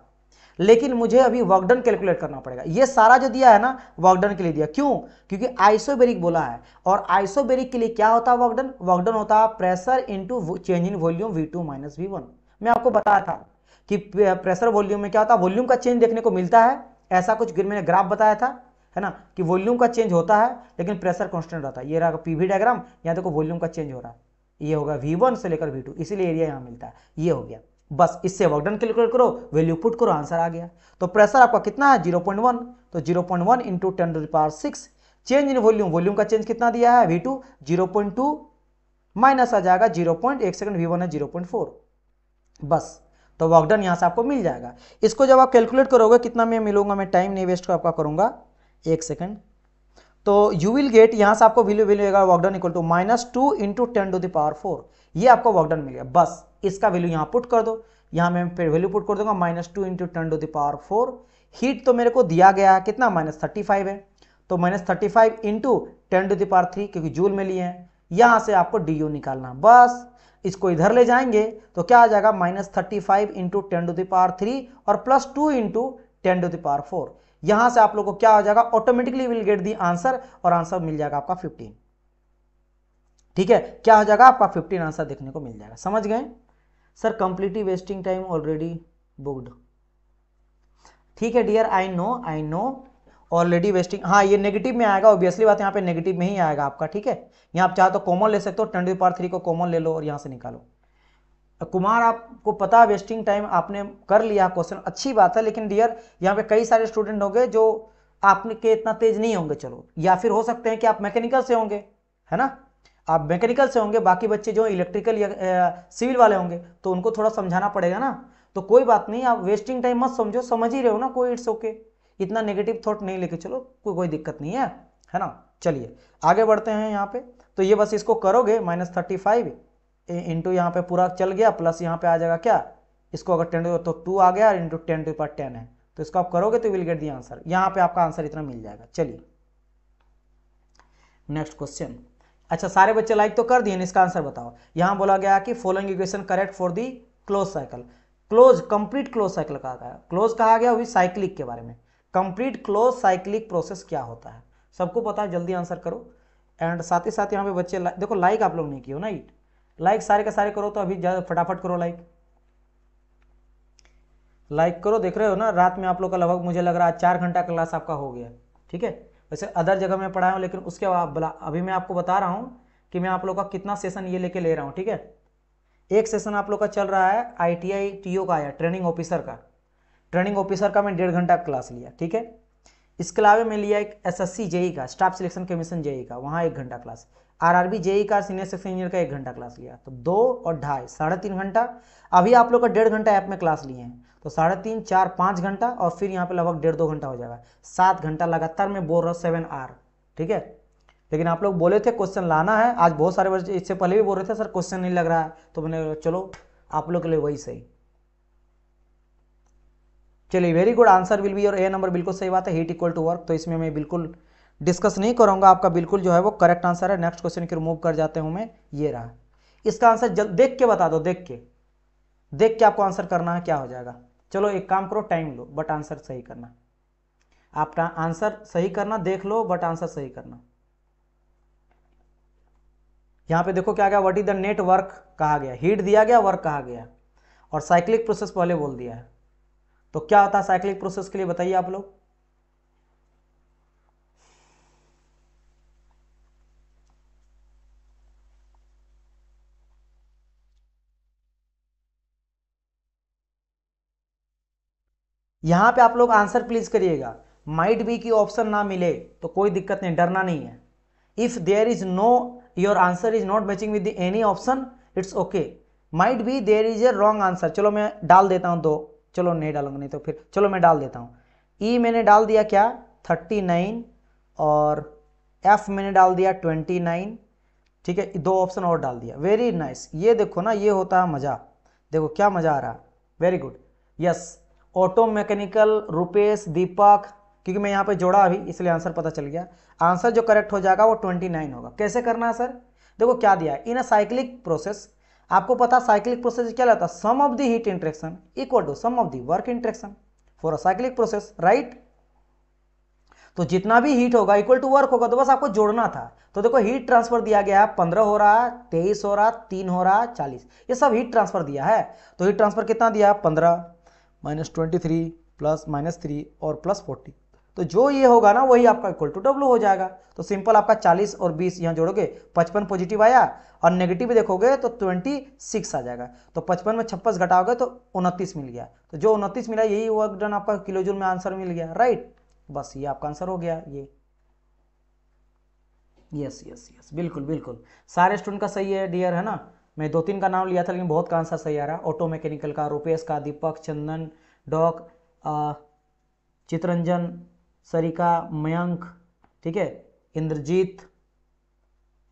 लेकिन मुझे अभी वर्क डन कैलकुलेट करना पड़ेगा। ये सारा जो दिया है ना वर्क डन के लिए दिया, क्यों, क्योंकि आइसोबेरिक बोला है, और आइसोबेरिक के लिए क्या होता है वर्क डन, वर्क डन होता है pressure into change in volume V2 - V1। मैं आपको बताया था कि प्रेशर वॉल्यूम में क्या होता है, वॉल्यूम का चेंज देखने को मिलता है, ऐसा कुछ मैंने ग्राफ बताया था, है ना, कि वॉल्यूम का चेंज होता है लेकिन प्रेशर कांस्टेंट रहता है। ये रहा पीवी डायग्राम, यहाँ देखो वॉल्यूम का चेंज हो रहा है, ये होगा V1 से लेकर V2, इसीलिए एरिया यहाँ मिलता है, ये हो गया। बस इससे वर्क डन कैलकुलेट करो, वैल्यू पुट करो, आंसर आ गया। तो प्रेशर आपका कितना है 0.1, तो 0.1 into 10⁶, change in volume, volume का चेंज कितना दिया है V2 0.2, माइनस आ जाएगा 0.1 सेकंड, V1 है 0.4, बस तो वर्क डन यहां से आपको मिल जाएगा। इसको जब आप कैलकुलेट करोगे कितना मैं मिलूंगा, मैं टाइम नहीं वेस्ट आपका करूंगा, 1 सेकंड, तो यू विल गेट, यहां से आपको वैल्यू मिलेगा work done equal to -2 into 10⁴, ये आपको वर्क डन मिल गया। बस इसका वैल्यू यहां पुट कर दो, यहां मैं फिर वैल्यू पुट कर दूंगा -2 इंटू 10⁴। हीट तो मेरे को दिया गया है कितना, -35 है, तो -35 इंटू 10⁻³ क्योंकि जूल में लिए हैं, यहां से आपको डी यू निकालना, बस इसको इधर ले जाएंगे तो क्या आ जाएगा -35 इंटू 10⁻³ और +2 इंटू 10⁻⁴। यहां से आप लोग को क्या हो जाएगा, automatically will get the answer, और आंसर मिल जाएगा आपका 15। ठीक है, क्या हो जाएगा आपका 15 आंसर देखने को मिल जाएगा। समझ गए sir? Completely wasting time already booked. ठीक है dear, I know already wasting. हाँ ये नेगेटिव में आएगा, ऑब्वियसली बात है, यहाँ पे नेगेटिव में ही आएगा आपका। ठीक है, यहाँ आप चाहे तो कॉमन ले सकते हो, 10⁻³ को कॉमन ले लो और यहाँ से निकालो। कुमार आपको पता वेस्टिंग टाइम आपने कर लिया क्वेश्चन, अच्छी बात है, लेकिन डियर यहाँ पे कई सारे स्टूडेंट होंगे जो आपने के इतना तेज नहीं होंगे, चलो, या फिर हो सकते हैं कि आप मैकेनिकल से होंगे, है ना, आप मैकेनिकल से होंगे, बाकी बच्चे जो इलेक्ट्रिकल या सिविल वाले होंगे तो उनको थोड़ा समझाना पड़ेगा ना। तो कोई बात नहीं, आप वेस्टिंग टाइम मत समझो, समझ ही रहे हो ना, कोई इट्स ओके, इतना नेगेटिव थॉट नहीं लेके चलो, कोई दिक्कत नहीं है ना। चलिए आगे बढ़ते हैं यहाँ पे। तो ये बस इसको करोगे -35 इंटू यहाँ पे पूरा चल गया, प्लस यहाँ पे आ जाएगा क्या, इसको अगर 10 तो 2 आ गया, इंटू 10⁻10 है, तो इसको आप करोगे तो विल गेट दी आंसर। यहाँ पे आपका आंसर इतना मिल जाएगा। चलिए नेक्स्ट क्वेश्चन। अच्छा सारे बच्चे लाइक तो कर दिए, इसका आंसर बताओ। यहां बोला गया कि following equation correct for the close cycle. Close, complete close cycle कहा गया, क्लोज कहा गया, हुई साइक्लिक के बारे में। कंप्लीट क्लोज साइक्लिक प्रोसेस क्या होता है, सबको पता है, जल्दी आंसर करो। एंड साथ ही साथ यहाँ पे बच्चे देखो लाइक आप लोग नहीं किए हो ना, लाइक सारे के सारे करो, तो अभी फटाफट करो लाइक करो। देख रहे हो ना, रात में आप लोग का लगभग मुझे लग रहा है 4 घंटा क्लास आपका हो गया। ठीक है, वैसे अदर जगह में पढ़ाया हूँ, लेकिन उसके बाद अभी मैं आपको बता रहा हूँ कि मैं आप लोग का कितना सेशन ये लेके ले रहा हूँ। ठीक है, एक सेशन आप लोग का चल रहा है ITI TO का आया, ट्रेनिंग ऑफिसर का। ट्रेनिंग ऑफिसर का मैं 1.5 घंटा क्लास लिया। ठीक है, इसके अलावा मैं लिया एक SSC JE का, स्टाफ सिलेक्शन कमीशन JE का, वहाँ 1 घंटा क्लास। RRB JE का सीनियर सेक्शन इंजीनियर का 1 घंटा क्लास लिया, तो 2 और 2.5 3.5 घंटा। अभी आप लोग का 1.5 घंटा ऐप में क्लास लिए हैं, तो 3.5 4 5 घंटा, और फिर यहाँ पे लगभग 1.5 2 घंटा हो जाएगा। 7 घंटा लगातार मैं बोल रहा हूँ, 7 आवर। ठीक है, लेकिन आप लोग बोले थे क्वेश्चन लाना है, आज बहुत सारे बच्चे इससे पहले भी बोल रहे थे सर क्वेश्चन नहीं लग रहा है, तो मैंने चलो आप लोग के लिए वही सही। चलिए very good, answer will B और ए नंबर बिल्कुल सही बात है, हीट इक्वल टू वर्क, तो इसमें मैं बिल्कुल डिस्कस नहीं करूंगा, आपका बिल्कुल जो है वो करेक्ट आंसर है। नेक्स्ट क्वेश्चन की रिमूव कर जाते हूं मैं, ये रहा। इसका आंसर देख के बता दो, देख के आपको आंसर करना है, क्या हो जाएगा। चलो एक काम करो, टाइम लो बट आंसर सही करना, आपका आंसर सही करना, देख लो बट आंसर सही करना। यहां पे देखो क्या गया, what is the net work कहा गया, हीट दिया गया, वर्क कहा गया, और साइक्लिक प्रोसेस पहले बोल दिया है। तो क्या होता है साइक्लिक प्रोसेस के लिए, बताइए आप लोग। यहां पे आप लोग आंसर प्लीज करिएगा। माइट बी की ऑप्शन ना मिले तो कोई दिक्कत नहीं, डरना नहीं है। If there is no, your answer is not matching with any option, it's okay. Might be there is a wrong answer, चलो मैं डाल देता हूं 2, चलो नहीं डालूंगा, नहीं तो फिर चलो मैं डाल देता हूं। ई मैंने डाल दिया क्या 39, और एफ मैंने डाल दिया 29। ठीक है, 2 ऑप्शन और डाल दिया, वेरी नाइस। ये देखो ना, ये होता है मजा, देखो क्या मजा आ रहा है, very good. Yes, auto mechanical Rupesh Deepak, क्योंकि मैं यहाँ पे जोड़ा अभी इसलिए आंसर पता चल गया। आंसर जो करेक्ट हो जाएगा वो 29 होगा। कैसे करना है सर, देखो क्या दिया है, इन अ साइक्लिक प्रोसेस, आपको पता साइक्लिक प्रोसेस क्या रहता है, sum of the heat interaction equal to sum of the work interaction for a cyclic process, right. तो जितना भी हीट होगा इक्वल टू वर्क होगा, तो बस आपको जोड़ना था। तो देखो हीट ट्रांसफर दिया गया है, 15 हो रहा है, 23 हो रहा है, 3 हो रहा है, 40, ये सब हीट ट्रांसफर दिया है। तो हीट ट्रांसफर कितना दिया है, 15 -23 प्लस -3 और +40, तो जो ये होगा ना वही आपका इक्वल टू W हो जाएगा। तो सिंपल आपका 40 और 20 यहाँ जोड़ोगे, 55 पॉजिटिव आया, और नेगेटिव देखोगे तो 26 आ जाएगा। तो 55 में 26 घटाओगे तो 29 मिल गया। तो जो 29 मिला यही वर्क डन आपका किलो जूल में आंसर मिल गया, राइट। बस ये आपका आंसर हो गया ये। यस यस यस, बिल्कुल बिल्कुल, सारे स्टूडेंट का सही है डियर, है ना। मैं 2-3 का नाम लिया था लेकिन बहुत का आंसर सही आ रहा है। ऑटो मैकेनिकल का रुपेश का, दीपक, चंदन, डॉक, चित्रंजन, सरिका, मयंक, ठीक है, इंद्रजीत,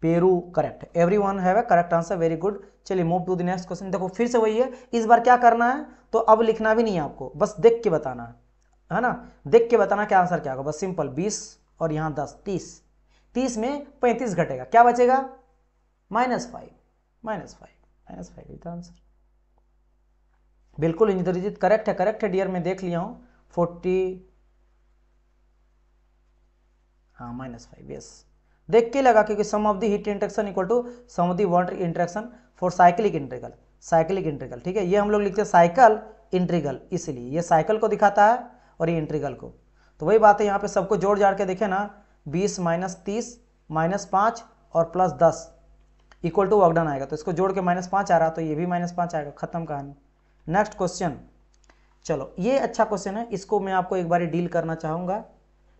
पेरू, correct, everyone have a correct answer, very good. चलिए move to the next question. देखो फिर से वही है, इस बार क्या करना है, तो अब लिखना भी नहीं है आपको, बस देख के बताना है ना, देख के बताना क्या आंसर क्या होगा। बस सिंपल 20 और यहाँ 10, 30 में 35 घटेगा, क्या बचेगा -5, -5 था आंसर। बिल्कुल इंद्रजीत करेक्ट है डियर, मैं देख लिया हूँ 40, हाँ -5 यस, देख के लगा क्योंकि sum of the heat interaction equal to sum of the water interaction for cyclic integral, ठीक है। ये हम लोग लिखते हैं साइकिल इंटीग्रल, इसलिए ये साइकिल को दिखाता है और ये इंटीग्रल को। तो वही बात है, यहाँ पे सबको जोड़ जाड़ के देखे ना, 20 - 30 -5 और +10 इक्वल टू वर्क डन आएगा। तो इसको जोड़ के -5 आ रहा, तो ये भी -5 आएगा, खत्म कहानी। नेक्स्ट क्वेश्चन, चलो ये अच्छा क्वेश्चन है, इसको मैं आपको एक बार डील करना चाहूँगा।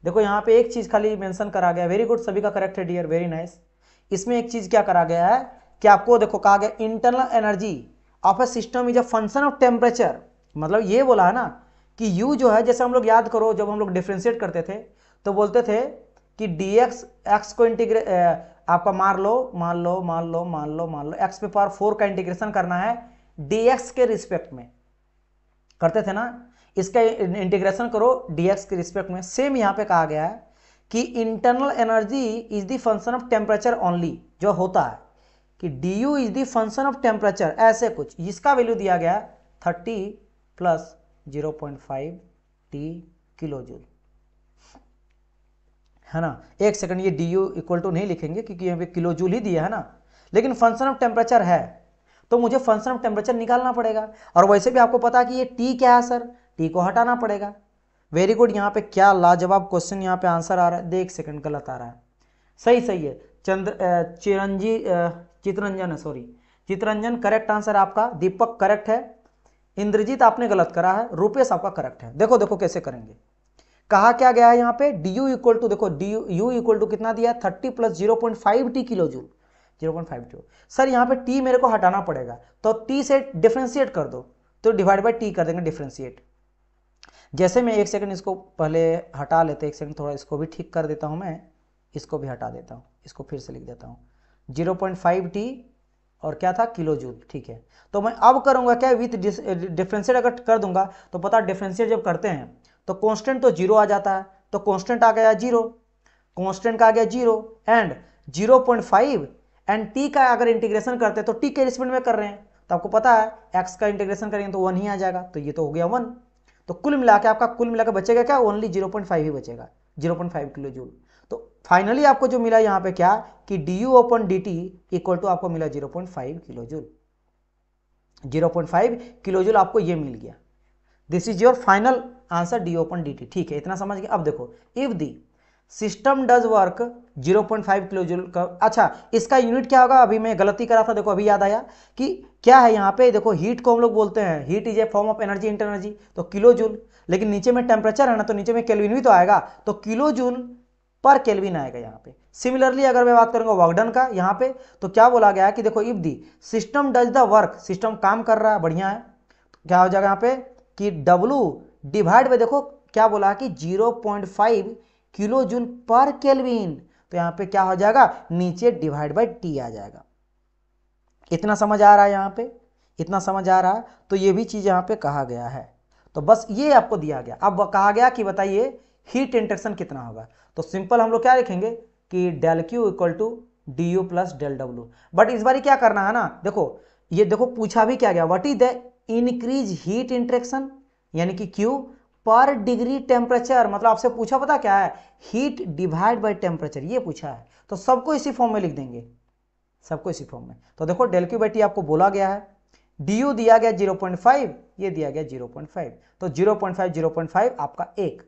देखो यहाँ पे एक चीज़ खाली मेंशन करा गया, वेरी गुड, सभी का करेक्ट है डियर, वेरी नाइस। इसमें एक चीज़ क्या करा गया है कि आपको देखो कहा गया internal energy of A system is a function of temperature. मतलब ये बोला है ना कि U जो है, जैसे हम लोग याद करो जब हम लोग डिफ्रेंशिएट करते थे तो बोलते थे कि dx x को इंटीग्रेट आपका मान लो x⁴ का इंटीग्रेशन करना है dx के रिस्पेक्ट में, करते थे ना, इसका इंटीग्रेशन करो dx के रिस्पेक्ट में। सेम यहाँ पे कहा गया है कि internal energy is the function of temperature only, जो होता है कि du is the function of temperature, ऐसे कुछ, इसका वैल्यू दिया गया 30 + 0.5 T किलो जूल, है ना। एक सेकंड, ये du इक्वल टू नहीं लिखेंगे क्योंकि यहाँ पे किलो जूल ही दिया है ना, लेकिन फंक्शन ऑफ टेम्परेचर है तो मुझे फंक्शन ऑफ टेम्परेचर निकालना पड़ेगा। और वैसे भी आपको पता है कि ये T क्या है सर, T को हटाना पड़ेगा। वेरी गुड, यहाँ पे क्या लाजवाब क्वेश्चन, यहाँ पे आंसर आ रहा है, देख सेकंड गलत आ रहा है, सही है। चित्रंजन करेक्ट आंसर आपका, दीपक करेक्ट है, इंद्रजीत आपने गलत करा है, रूपेश आपका करेक्ट है। देखो कैसे करेंगे, कहा क्या गया है यहाँ पे du इक्वल टू, देखो u इक्वल टू कितना दिया, 30 + 0.5 T kilo joule, 0.5 T। Sir यहाँ पे T मेरे को हटाना पड़ेगा, तो T से डिफ्रेंशिएट कर दो, तो डिवाइड बाई T कर देंगे डिफ्रेंशिएट। जैसे मैं एक सेकंड इसको पहले हटा लेते, एक सेकंड थोड़ा इसको भी ठीक कर देता हूँ, मैं इसको भी हटा देता हूँ, इसको फिर से लिख देता हूँ 0.5 T और क्या था किलो जूल, ठीक है। तो मैं अब करूँगा क्या, विथ डिफ्रेंशिएट अगर कर दूंगा तो पता डिफ्रेंशिएट जब करते हैं तो कांस्टेंट तो 0 आ जाता है, तो कांस्टेंट आ गया 0, कांस्टेंट का आ गया 0 एंड 0.5 एंड T का अगर इंटीग्रेशन करते हैं तो T के रिस्पेक्ट में कर रहे हैं, तो आपको पता है x का इंटीग्रेशन करेंगे तो 1 ही आ जाएगा, तो ये तो हो गया 1। तो कुल मिला के आपका कुल मिला के बचेगा क्या, ओनली 0.5 ही बचेगा, 0.5 किलो जूल। तो फाइनली आपको जो मिला यहाँ पे क्या कि du/dt इक्वल टू आपको मिला 0.5 किलो जूल, 0.5 किलो जूल आपको ये मिल गया। This is your final answer du/dt, ठीक है, इतना समझ गए। अब देखो if the system does work 0.5 kilo joule का, अच्छा इसका यूनिट क्या होगा, अभी मैं गलती करा था, देखो अभी याद आया कि क्या है यहाँ पे, देखो हीट को हम लोग बोलते हैं heat is a form of energy inter energy, तो किलो जूल, लेकिन नीचे में टेम्परेचर है ना, तो नीचे में केल्विन भी तो आएगा, तो किलो जूल पर केल्विन आएगा यहाँ पे। सिमिलरली अगर मैं बात करूंगा वर्क डन का यहाँ पे, तो क्या बोला गया है कि देखो if the system does the work, system काम कर रहा है, बढ़िया है, तो क्या हो जाएगा यहाँ पे कि W डिवाइड बाय, देखो क्या बोला कि 0.5 किलो जूल पर केल्विन, तो यहाँ पे क्या हो जाएगा, नीचे डिवाइड बाय T आ जाएगा। इतना समझ आ रहा है यहाँ पे, इतना समझ आ रहा है, तो ये भी चीज यहाँ पे कहा गया है। तो बस ये आपको दिया गया, अब कहा गया कि बताइए हीट इंटरेक्शन कितना होगा, तो सिंपल हम लोग क्या लिखेंगे कि del Q equal to du plus del W। But इस बार क्या करना है ना, देखो ये देखो पूछा भी क्या गया, what is the increase heat interaction, यानी कि Q पर डिग्री टेम्परेचर, मतलब आपसे पूछा पता क्या है, हीट डिवाइड बाय टेम्परेचर, ये पूछा है, तो सबको इसी फॉर्म में लिख देंगे, सबको इसी फॉर्म में। तो देखो del Q बाई T आपको बोला गया है, du दिया गया 0.5, ये दिया गया 0.5, तो 0.5 आपका एक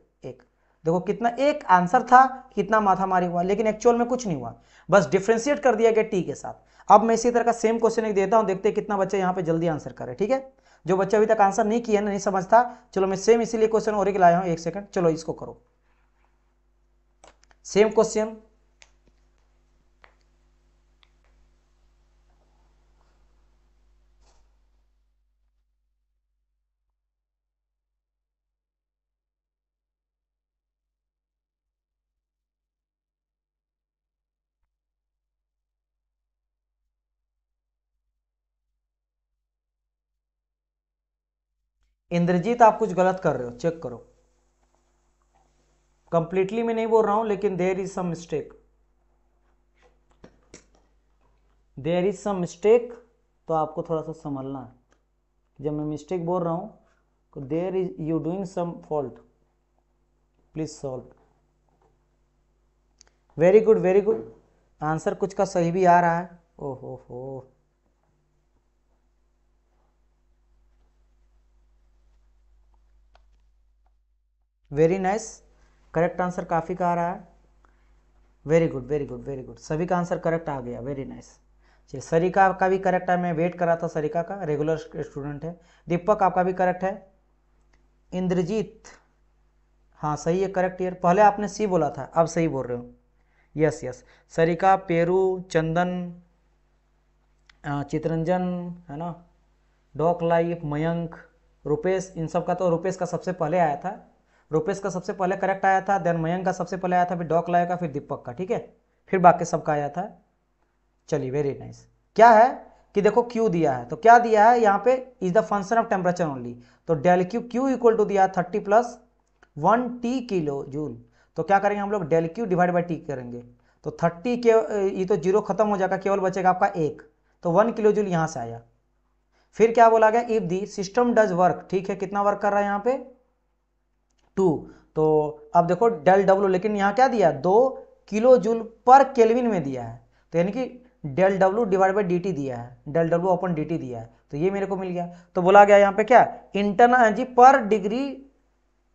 देखो कितना एक आंसर था, कितना माथामारी हुआ, लेकिन एक्चुअल में कुछ नहीं हुआ, बस डिफरेंशिएट कर दिया गया T के साथ। अब मैं इसी तरह का सेम क्वेश्चन एक देता हूं, देखते हैं कितना बच्चे यहाँ पे जल्दी आंसर करे, ठीक है। जो बच्चे अभी तक आंसर नहीं किया, नहीं समझता, चलो मैं सेम इसीलिए क्वेश्चन और एक लाया हूं, एक सेकंड, चलो इसको करो, सेम क्वेश्चन। इंद्रजीत आप कुछ गलत कर रहे हो, चेक करो, कंप्लीटली मैं नहीं बोल रहा हूं, लेकिन there is some mistake, there is some mistake, तो आपको थोड़ा सा संभलना है। जब मैं मिस्टेक बोल रहा हूँ तो there is you doing some fault, please solve. Very good very good, answer कुछ का सही भी आ रहा है। ओहो हो, वेरी नाइस, करेक्ट आंसर काफ़ी का आ रहा है। Very good very good very good, सभी का आंसर करेक्ट आ गया, वेरी नाइस। चलिए सरिका का भी करेक्ट है, मैं वेट कर रहा था सरिका का, रेगुलर स्टूडेंट है। दीपक आपका भी करेक्ट है। इंद्रजीत, हाँ सही है, करेक्ट ईयर। पहले आपने सी बोला था, अब सही बोल रहे हो। यस यस, सरिका, पेरू, चंदन, चितरंजन, है ना, डॉक लाइफ, मयंक, रुपेश, इन सब का तो रुपेश का सबसे पहले आया था, रुपेश का सबसे पहले करेक्ट आया था, देन मयंक का सबसे पहले आया था, फिर डॉक लाइफ का, फिर दीपक का, ठीक है, फिर बाकी सबका आया था। चलिए वेरी नाइस। क्या है कि देखो क्यू दिया है, तो क्या दिया है यहाँ पे, is the function of temperature only, तो del Q, Q equal to दिया 30 प्लस 1 टी किलो जूल। तो क्या करेंगे हम लोग, del Q divide by T करेंगे, तो 30 के ये तो जीरो खत्म हो जाएगा, केवल बचेगा आपका 1, तो 1 किलो जूल यहाँ से आया। फिर क्या बोला गया, if the system does work, ठीक है, कितना वर्क कर रहा है यहाँ पे 2, तो अब देखो डेल डब्ल्यू, लेकिन यहाँ क्या दिया 2 किलो जूल पर केल्विन में दिया है, तो यानी कि del W divide by D T दिया है, डेल डब्ल्यू अपन डी टी दिया है, तो ये मेरे को मिल गया। तो बोला गया यहाँ पे क्या, इंटरनल एनर्जी पर डिग्री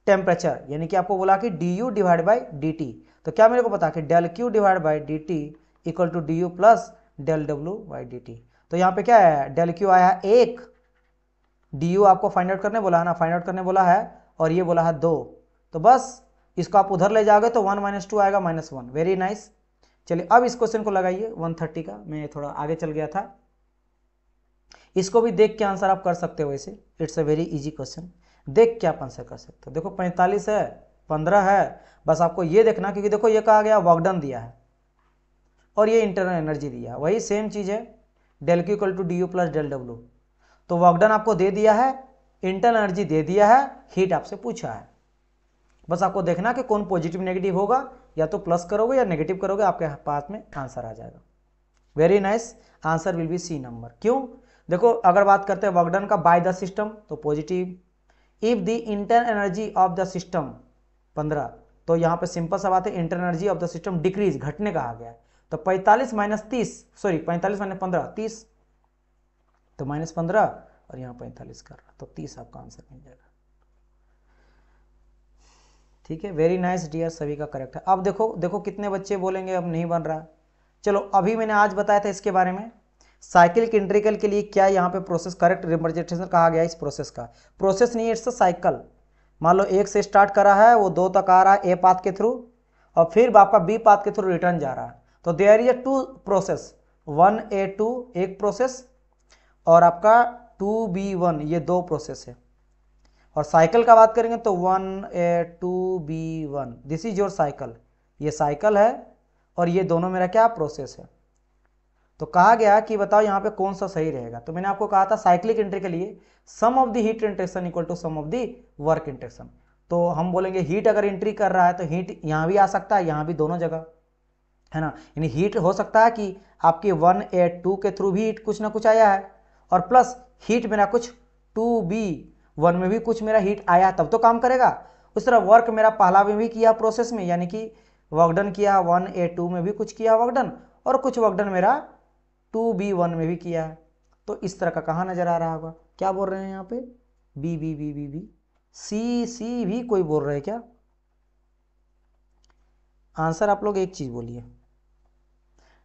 टेम्परेचर, यानी कि आपको बोला कि D U divide by D T, तो क्या मेरे को पता कि del Q divide by D T equal to D U plus del W by D T. तो यहाँ पे क्या है, डेल क्यू आया 1, डी यू आपको फाइंड आउट करने बोला है ना, फाइंड आउट करने बोला है, और ये बोला है 2, तो बस इसको आप उधर ले जाओगे तो 1 माइनस 2 आएगा -1, वेरी नाइस। चलिए अब इस क्वेश्चन को लगाइए 130 का, मैं थोड़ा आगे चल गया था, इसको भी देख के आंसर आप कर सकते हो, वैसे it's a very easy question, देख के आप आंसर कर सकते हो। देखो 45 है, 15 है, बस आपको ये देखना, क्योंकि देखो ये कहा गया वर्क डन दिया है और ये इंटरनल एनर्जी दिया है, वही सेम चीज़ है, del Q equal to D U plus del W, तो वर्क डन आपको दे दिया है, इंटरनल एनर्जी दे दिया है, हीट आपसे पूछा है, बस आपको देखना कि कौन पॉजिटिव नेगेटिव होगा, या तो प्लस करोगे या नेगेटिव करोगे, आपके पास में आंसर आ जाएगा। Very nice, answer will be C number. क्यों, देखो अगर बात करते हैं वर्क डन का बाय द सिस्टम, तो positive, if the internal energy of the system 15, तो यहाँ पे सिंपल सा बात है, internal energy of the system decrease, घटने का आ गया, तो 45 माइनस 30, सॉरी 45 माइनस 15 30, तो -15 और यहाँ 45 कर रहा, तो 30 आपका आंसर मिल जाएगा। ठीक है, वेरी नाइस डियर, सभी का करेक्ट है। अब देखो देखो कितने बच्चे बोलेंगे अब नहीं बन रहा, चलो अभी मैंने आज बताया था इसके बारे में, साइक्लिक इंटीग्रल के लिए क्या यहाँ पे प्रोसेस, करेक्ट रिप्रेजेंटेशन कहा गया इस प्रोसेस का, प्रोसेस नहीं इट्स अ साइकिल। मान लो 1 से स्टार्ट करा है, वो 2 तक आ रहा है ए पाथ के थ्रू, और फिर आपका बी पाथ के थ्रू रिटर्न जा रहा है, तो there is a 2 process, 1A2 एक प्रोसेस, और आपका 2B1 ये 2 प्रोसेस है। और साइकिल का बात करेंगे तो 1A2B1 this is your cycle, ये साइकिल है, और ये दोनों मेरा क्या प्रोसेस है। तो कहा गया कि बताओ यहाँ पे कौन सा सही रहेगा, तो मैंने आपको कहा था साइक्लिक एंट्री के लिए sum of the heat interaction equal to sum of the work interaction, तो हम बोलेंगे हीट अगर एंट्री कर रहा है तो हीट यहाँ भी आ सकता है, यहाँ भी, दोनों जगह, है ना, यानी हीट हो सकता है कि आपके 1A2 के थ्रू भी हीट कुछ ना कुछ आया है, और प्लस हीट मेरा कुछ 2B1 में भी कुछ मेरा हीट आया, तब तो काम करेगा। उस तरह वर्क मेरा पहला में भी किया प्रोसेस में, यानी कि वर्क डन किया 1A2 में भी कुछ किया वर्क डन, और कुछ वर्क डन मेरा 2B1 में भी किया है, तो इस तरह का कहाँ नजर आ रहा होगा, क्या बोल रहे हैं यहाँ पे, B B B B B C C भी कोई बोल रहे हैं क्या, आंसर आप लोग एक चीज बोलिए,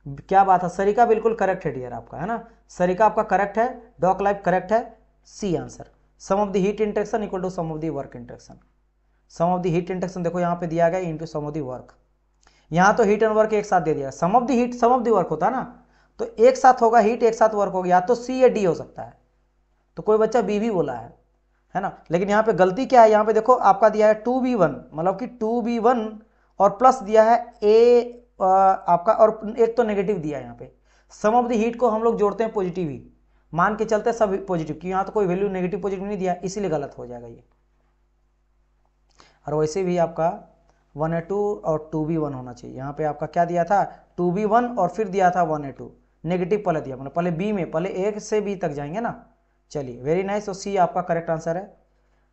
क्या बात है, सरिका बिल्कुल करेक्ट है डियर आपका, है ना, सरिका आपका करेक्ट है, डॉक लाइफ करेक्ट है, C answer, sum of the heat interaction equal to sum of the work interaction, sum of the heat interaction देखो यहाँ पे दिया गया into sum of the work, यहाँ तो हीट एंड वर्क एक साथ दे दिया, sum of the heat sum of the work होता है ना, तो एक साथ होगा हीट एक साथ वर्क होगा, या तो सी या डी हो सकता है, तो कोई बच्चा बी भी बोला है ना, लेकिन यहाँ पे गलती क्या है, यहाँ पे देखो आपका दिया है 2B1, मतलब कि 2B1 और प्लस दिया है ए आपका, और एक तो नेगेटिव दिया है यहाँ पे, सम ऑफ द हीट को हम लोग जोड़ते हैं पॉजिटिव ही, मान के चलते हैं सब पॉजिटिव, क्योंकि यहाँ तो कोई वैल्यू नेगेटिव पॉजिटिव नहीं दिया, इसीलिए गलत हो जाएगा ये, और वैसे भी आपका 1A2 और 2B1 होना चाहिए, यहाँ पे आपका क्या दिया था 2B1 और फिर दिया था 1A2, नेगेटिव पहले दिया मैंने, पहले बी में, पहले ए से बी तक जाएंगे ना। चलिए वेरी नाइस, तो सी आपका करेक्ट आंसर है।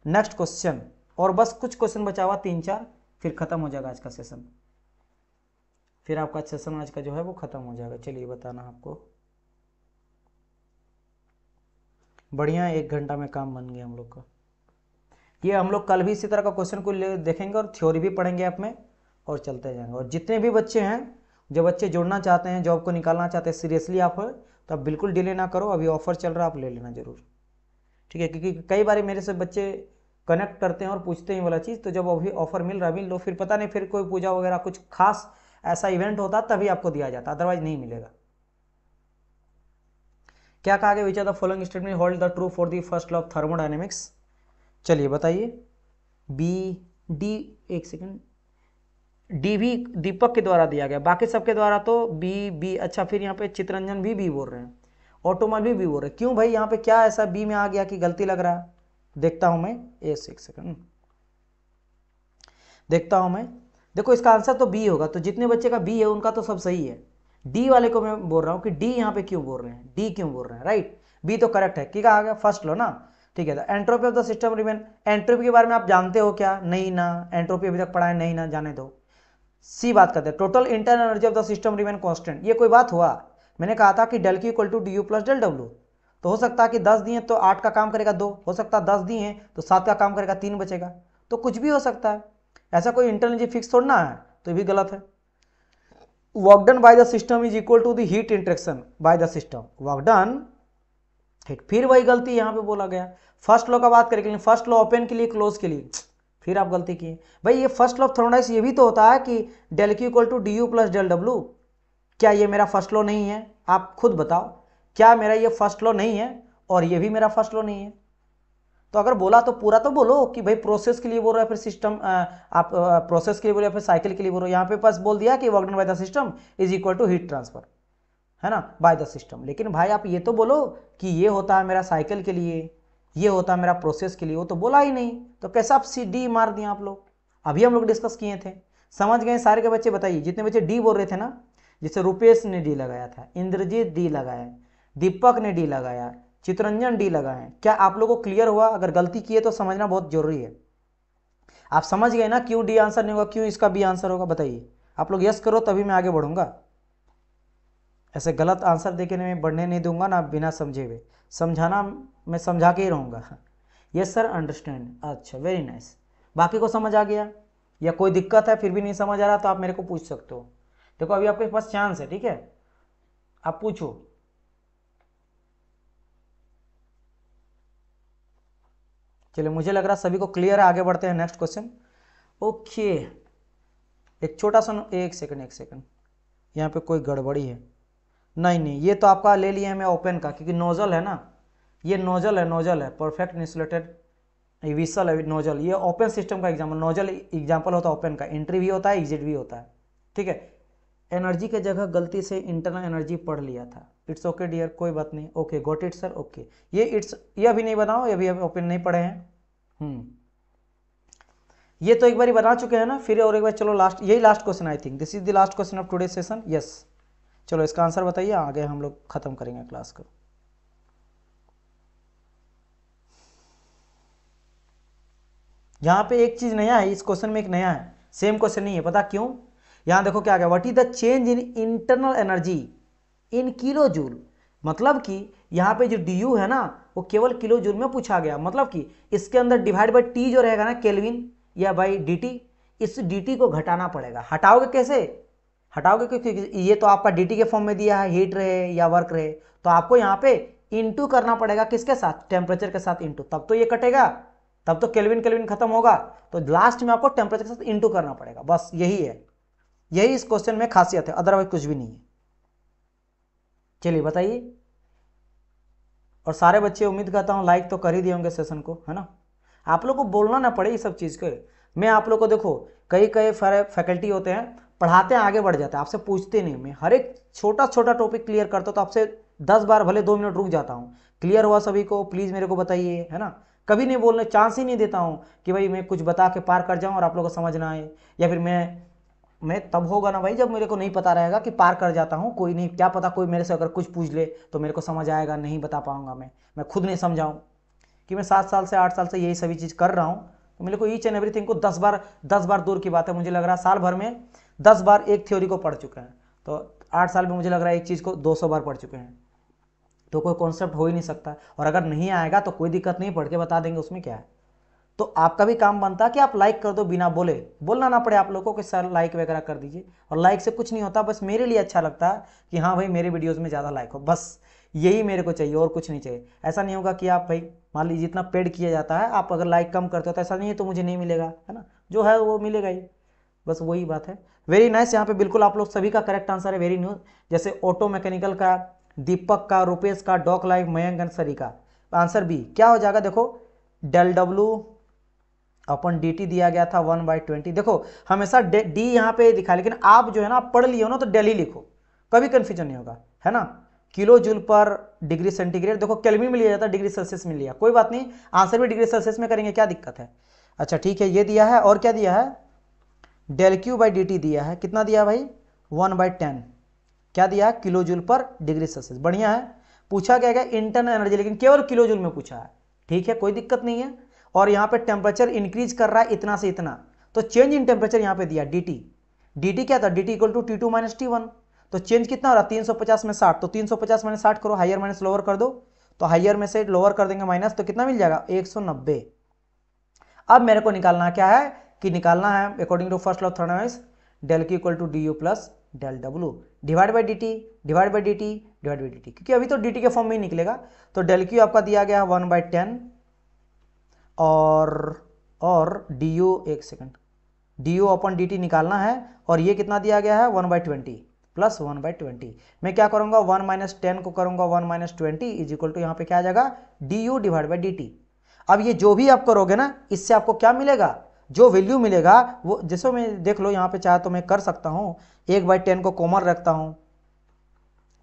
नेक्स्ट क्वेश्चन, और बस कुछ क्वेश्चन बचा हुआ 3-4, फिर खत्म हो जाएगा आज का सेशन, फिर आपका सेशन आज का जो है वो खत्म हो जाएगा। चलिए बताना आपको, बढ़िया 1 घंटा में काम बन गया हम लोग का। ये हम लोग कल भी इसी तरह का क्वेश्चन को देखेंगे और थ्योरी भी पढ़ेंगे आप में, और चलते जाएंगे। और जितने भी बच्चे हैं, जो बच्चे जुड़ना चाहते हैं, जॉब को निकालना चाहते हैं सीरियसली आप, तो आप बिल्कुल डिले ना करो, अभी ऑफर चल रहा है, आप ले लेना जरूर, ठीक है। क्योंकि कई बार मेरे से बच्चे कनेक्ट करते हैं और पूछते हैं वाला चीज़, तो जब अभी ऑफर मिल रहा है मिल लो, फिर पता नहीं फिर कोई पूजा वगैरह कुछ खास ऐसा इवेंट होता तभी आपको दिया जाता, अदरवाइज नहीं मिलेगा। क्या कहा गया, which are the following statement hold the true for the first law of thermodynamics. चलिए बताइए, बी डी, एक सेकंड, डी भी दीपक के द्वारा दिया गया, बाकी सबके द्वारा तो बी बी। अच्छा, फिर यहाँ पे चित्रंजन भी बी बोल रहे हैं, ऑटोमोबाइल भी बोल रहे हैं। क्यों भाई, यहाँ पे क्या ऐसा बी में आ गया कि गलती लग रहा है? देखता हूं मैं, एक सेकंड देखता हूं मैं। देखो इसका आंसर तो बी होगा, तो जितने बच्चे का बी है उनका तो सब सही है। डी वाले को मैं बोल रहा हूँ कि डी यहाँ पे क्यों बोल रहे हैं, डी क्यों बोल रहे हैं, राइट। बी तो करेक्ट है, क्या आ गया, फर्स्ट लो ना, ठीक है। Entropy of the system remain, entropy के बारे में आप जानते हो क्या? नहीं ना, एंट्रोपी अभी तक पढ़ा है नहीं ना, जाने दो। सी बात करते हैं, total internal energy of the system remain constant. ये कोई बात हुआ? मैंने कहा था कि del Q equal to D U plus del W, तो हो सकता है कि 10 दिए तो 8 का काम करेगा 2, हो सकता है 10 दिए तो 7 का काम करेगा 3 बचेगा, तो कुछ भी हो सकता है, ऐसा कोई इंटरनल एनर्जी फिक्स थोड़ा है, तो ये भी गलत है। Work done by the system is equal to the heat interaction by the system, work done, ठीक। फिर वही गलती यहाँ पे बोला गया, फर्स्ट लॉ का बात करेंगे, फर्स्ट लॉ ओपन के लिए क्लोज के लिए, फिर आप गलती किए भाई। ये फर्स्ट लॉ ऑफ थर्मोडायनेमिक्स ये भी तो होता है कि del Q equal to D U plus del W. क्या ये मेरा फर्स्ट लॉ नहीं है? आप खुद बताओ, क्या मेरा ये फर्स्ट लॉ नहीं है? और ये भी मेरा फर्स्ट लॉ नहीं है? तो अगर बोला तो पूरा तो बोलो कि भाई प्रोसेस के लिए बोल रहे हो, फिर सिस्टम, आप प्रोसेस के लिए बोलो, फिर साइकिल के लिए बोलो। यहाँ पे बस बोल दिया कि work done by the system is equal to heat transfer, है ना, बाय द सिस्टम। लेकिन भाई आप ये तो बोलो कि ये होता है मेरा साइकिल के लिए, ये होता है मेरा प्रोसेस के लिए, वो तो बोला ही नहीं, तो कैसा आप सी डी मार दिया आप लोग? अभी हम लोग डिस्कस किए थे, समझ गए सारे के बच्चे? बताइए, जितने बच्चे डी बोल रहे थे ना, जैसे रुपेश ने डी लगाया था, इंद्रजीत डी लगाया, दीपक ने डी लगाया, चित्रंजन डी लगाए, क्या आप लोगों को क्लियर हुआ? अगर गलती किए तो समझना बहुत जरूरी है। आप समझ गए ना क्यों डी आंसर नहीं होगा, क्यों इसका बी आंसर होगा? बताइए, आप लोग यस करो तभी मैं आगे बढ़ूंगा, ऐसे गलत आंसर देके मैं बढ़ने नहीं दूंगा ना, बिना समझे हुए। समझाना मैं समझा के ही रहूंगा। यस सर, अंडरस्टैंड, अच्छा वेरी नाइस। बाकी को समझ आ गया, या कोई दिक्कत है फिर भी नहीं समझ आ रहा तो आप मेरे को पूछ सकते हो। देखो अभी आपके पास चांस है, ठीक है, आप पूछो। चलिए, मुझे लग रहा सभी को क्लियर है, आगे बढ़ते हैं नेक्स्ट क्वेश्चन। ओके, एक छोटा सा, एक सेकंड, यहाँ पे कोई गड़बड़ी है? नहीं, ये तो आपका ले लिया है मैं ओपन का, क्योंकि नोजल है ना, ये नोजल है परफेक्ट इंसुलेटेड विसल है नोजल, ये ओपन सिस्टम का एग्जाम्पल, नोजल एग्जाम्पल होता है ओपन का, एंट्री भी होता है एग्जिट भी होता है, ठीक है। एनर्जी के जगह गलती से इंटरनल एनर्जी पढ़ लिया था, इट्स ओके डियर, कोई बात नहीं, okay got it sir, okay. ये अभी नहीं बनाओ, ये अभी ओपन नहीं पढ़े हैं। ये तो एक बार बना चुके हैं ना, फिर और एक बार चलो लास्ट, यही last question, I think this is the last question of today session. Yes, चलो इसका आंसर बताइए, आगे हम लोग खत्म करेंगे क्लास को। यहाँ पे एक चीज नया है, इस क्वेश्चन में एक नया है, सेम क्वेश्चन नहीं है, पता क्यों? यहाँ देखो क्या गया, what is the change in internal energy in kilo joule. मतलब कि यहाँ पे जो डी यू है ना, वो केवल किलो जूल में पूछा गया, मतलब कि इसके अंदर डिवाइड बाई टी जो रहेगा ना, केल्विन या बाई डी टी, इस डी टी को घटाना पड़ेगा। हटाओगे कैसे? हटाओगे क्योंकि ये तो आपका डी टी के फॉर्म में दिया है, हीट रहे या वर्क रहे, तो आपको यहाँ पे इंटू करना पड़ेगा, किसके साथ? टेम्परेचर के साथ इंटू, तब तो ये कटेगा, तब तो केल्विन खत्म होगा, तो लास्ट में आपको टेम्परेचर के साथ इंटू करना पड़ेगा, बस यही है, यही इस क्वेश्चन में खासियत है, अदरवाइज कुछ भी नहीं है। चलिए बताइए, और सारे बच्चे उम्मीद करता हूँ लाइक तो कर ही दिए होंगे सेशन को, है ना। आप लोग को बोलना ना पड़े ये सब चीज़ के, मैं आप लोग को देखो, कई फैकल्टी होते हैं, पढ़ाते हैं आगे बढ़ जाते हैं, आपसे पूछते नहीं, मैं हर एक छोटा छोटा टॉपिक क्लियर करता हूँ, तो आपसे 10 बार भले 2 मिनट रुक जाता हूँ, क्लियर हुआ सभी को? प्लीज़ मेरे को बताइए, है ना। कभी नहीं बोलने चांस ही नहीं देता हूँ कि भाई मैं कुछ बता के पार कर जाऊँ और आप लोग को समझ ना आए, या फिर मैं मैं तब होगा ना भाई जब मेरे को नहीं पता रहेगा कि पार कर जाता हूँ, कोई नहीं, क्या पता कोई मेरे से अगर कुछ पूछ ले तो मेरे को समझ आएगा, नहीं बता पाऊंगा मैं खुद नहीं समझाऊँ कि मैं 7 साल से 8 साल से यही सभी चीज़ कर रहा हूँ, तो मेरे को ईच एंड एवरीथिंग को 10 बार दूर की बात है, मुझे लग रहा है साल भर में 10 बार एक थ्योरी को पढ़ चुके हैं, तो 8 साल में मुझे लग रहा है एक चीज़ को 200 बार पढ़ चुके हैं, तो कोई कॉन्सेप्ट हो ही नहीं सकता। और अगर नहीं आएगा तो कोई दिक्कत नहीं, पढ़ के बता देंगे, उसमें क्या है। तो आपका भी काम बनता है कि आप लाइक कर दो, बिना बोले, बोलना ना पड़े आप लोगों को कि सर लाइक वगैरह कर दीजिए, और लाइक से कुछ नहीं होता, बस मेरे लिए अच्छा लगता है कि हाँ भाई मेरे वीडियोस में ज़्यादा लाइक हो, बस यही मेरे को चाहिए और कुछ नहीं चाहिए। ऐसा नहीं होगा कि आप भाई मान लीजिए जितना पेड किया जाता है, आप अगर लाइक कम करते हो तो ऐसा नहीं है तो मुझे नहीं मिलेगा, है ना, जो है वो मिलेगा ही, बस वही बात है। वेरी नाइस, यहाँ पे बिल्कुल आप लोग सभी का करेक्ट आंसर है, वेरी न्यूज। जैसे ऑटो मैकेनिकल का दीपक का, रुपेश का, डॉक लाइव, मयंक अंसरी का आंसर बी क्या हो जाएगा, देखो डेल डब्ल्यू अपन डी टी दिया गया था 1/20। देखो हमेशा डी यहाँ पे दिखा, लेकिन आप जो है ना आप पढ़ लियो ना तो डेली लिखो, कभी कंफ्यूजन नहीं होगा, है ना। किलो जूल पर डिग्री सेंटीग्रेड, देखो केल्विन में लिया जाता है, डिग्री सेल्सियस में लिया, कोई बात नहीं, आंसर भी डिग्री सेल्सियस में करेंगे, क्या दिक्कत है। अच्छा ठीक है, ये दिया है, और क्या दिया है, del Q by D T दिया है, कितना दिया भाई 1/10, क्या दिया है किलो जूल पर डिग्री सेल्सियस, बढ़िया है। पूछा क्या गया इंटरनल एनर्जी, लेकिन केवल किलो जूल में पूछा है, ठीक है कोई दिक्कत नहीं है। और यहाँ पे टेम्परेचर इंक्रीज कर रहा है इतना से इतना, तो चेंज इन टेम्परेचर यहाँ पे दिया dt, dt क्या था, dt equal to T2 minus T1, तो चेंज कितना हो रहा है 350 में 60, तो 350 माइनस 60 करो, हायर माइनस लोअर कर दो, तो हायर में से लोअर कर देंगे माइनस, तो कितना मिल जाएगा 190। अब मेरे को निकालना क्या है कि निकालना है according to first law of thermodynamics, del Q equal to D U plus del W divide by D T divide by D T divide by D T, क्योंकि अभी तो डी टी के फॉर्म में ही निकलेगा। तो डेल क्यू आपका दिया गया 1/10 और डी यू, एक second, D you upon D T निकालना है, और ये कितना दिया गया है 1/20 प्लस 1/20। मैं क्या करूंगा 1 - 10 को करूंगा 1 - 20 इज इक्वल टू यहाँ पे क्या आ जाएगा D U divide by D T. अब ये जो भी आप करोगे ना, इससे आपको क्या मिलेगा, जो वैल्यू मिलेगा वो, जैसे मैं देख लो यहाँ पे चाहे तो मैं कर सकता हूँ, 1/10 को कॉमन रखता हूँ,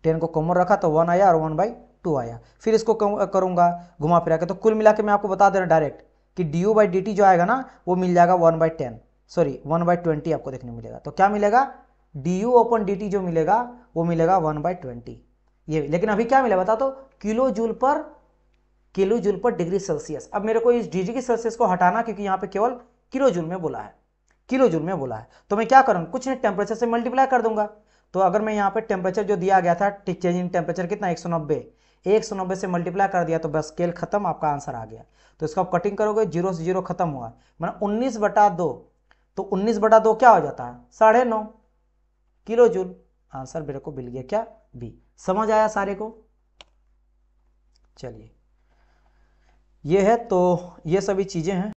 10 को कॉमन रखा तो 1 आया और 1/2 आया, फिर इसको करूंगा घुमा फिरा के, तो कुल मिला के मैं आपको बता दे रहा डायरेक्ट कि D you by D T जो आएगा ना वो मिल जाएगा 1/10, सॉरी 1/20 आपको देखने मिलेगा, तो क्या मिलेगा D you open D T जो मिलेगा वो मिलेगा 1/20 ये। लेकिन अभी क्या मिला बता, तो किलो जूल पर डिग्री सेल्सियस। अब मेरे को इस डिग्री सेल्सियस को हटाना, क्योंकि यहाँ पे केवल किलो जूल में बोला है, किलो जूल में बोला है, तो मैं क्या करूँ, कुछ नहीं टेम्परेचर से मल्टीप्लाई कर दूंगा। तो अगर मैं यहाँ पे टेम्परेचर जो दिया गया था, चेंज इन टेम्परेचर कितना 190 से मल्टीप्लाई कर दिया, तो बस स्केल खत्म, आपका आंसर आ गया। तो इसका कटिंग करोगे 0 से 0 खत्म हुआ, मतलब 19/2, तो 19/2 क्या हो जाता है 9.5 किलो जूल। आंसर मेरे को मिल गया क्या बी। समझ आया सारे को, चलिए ये है, तो ये सभी चीजें हैं।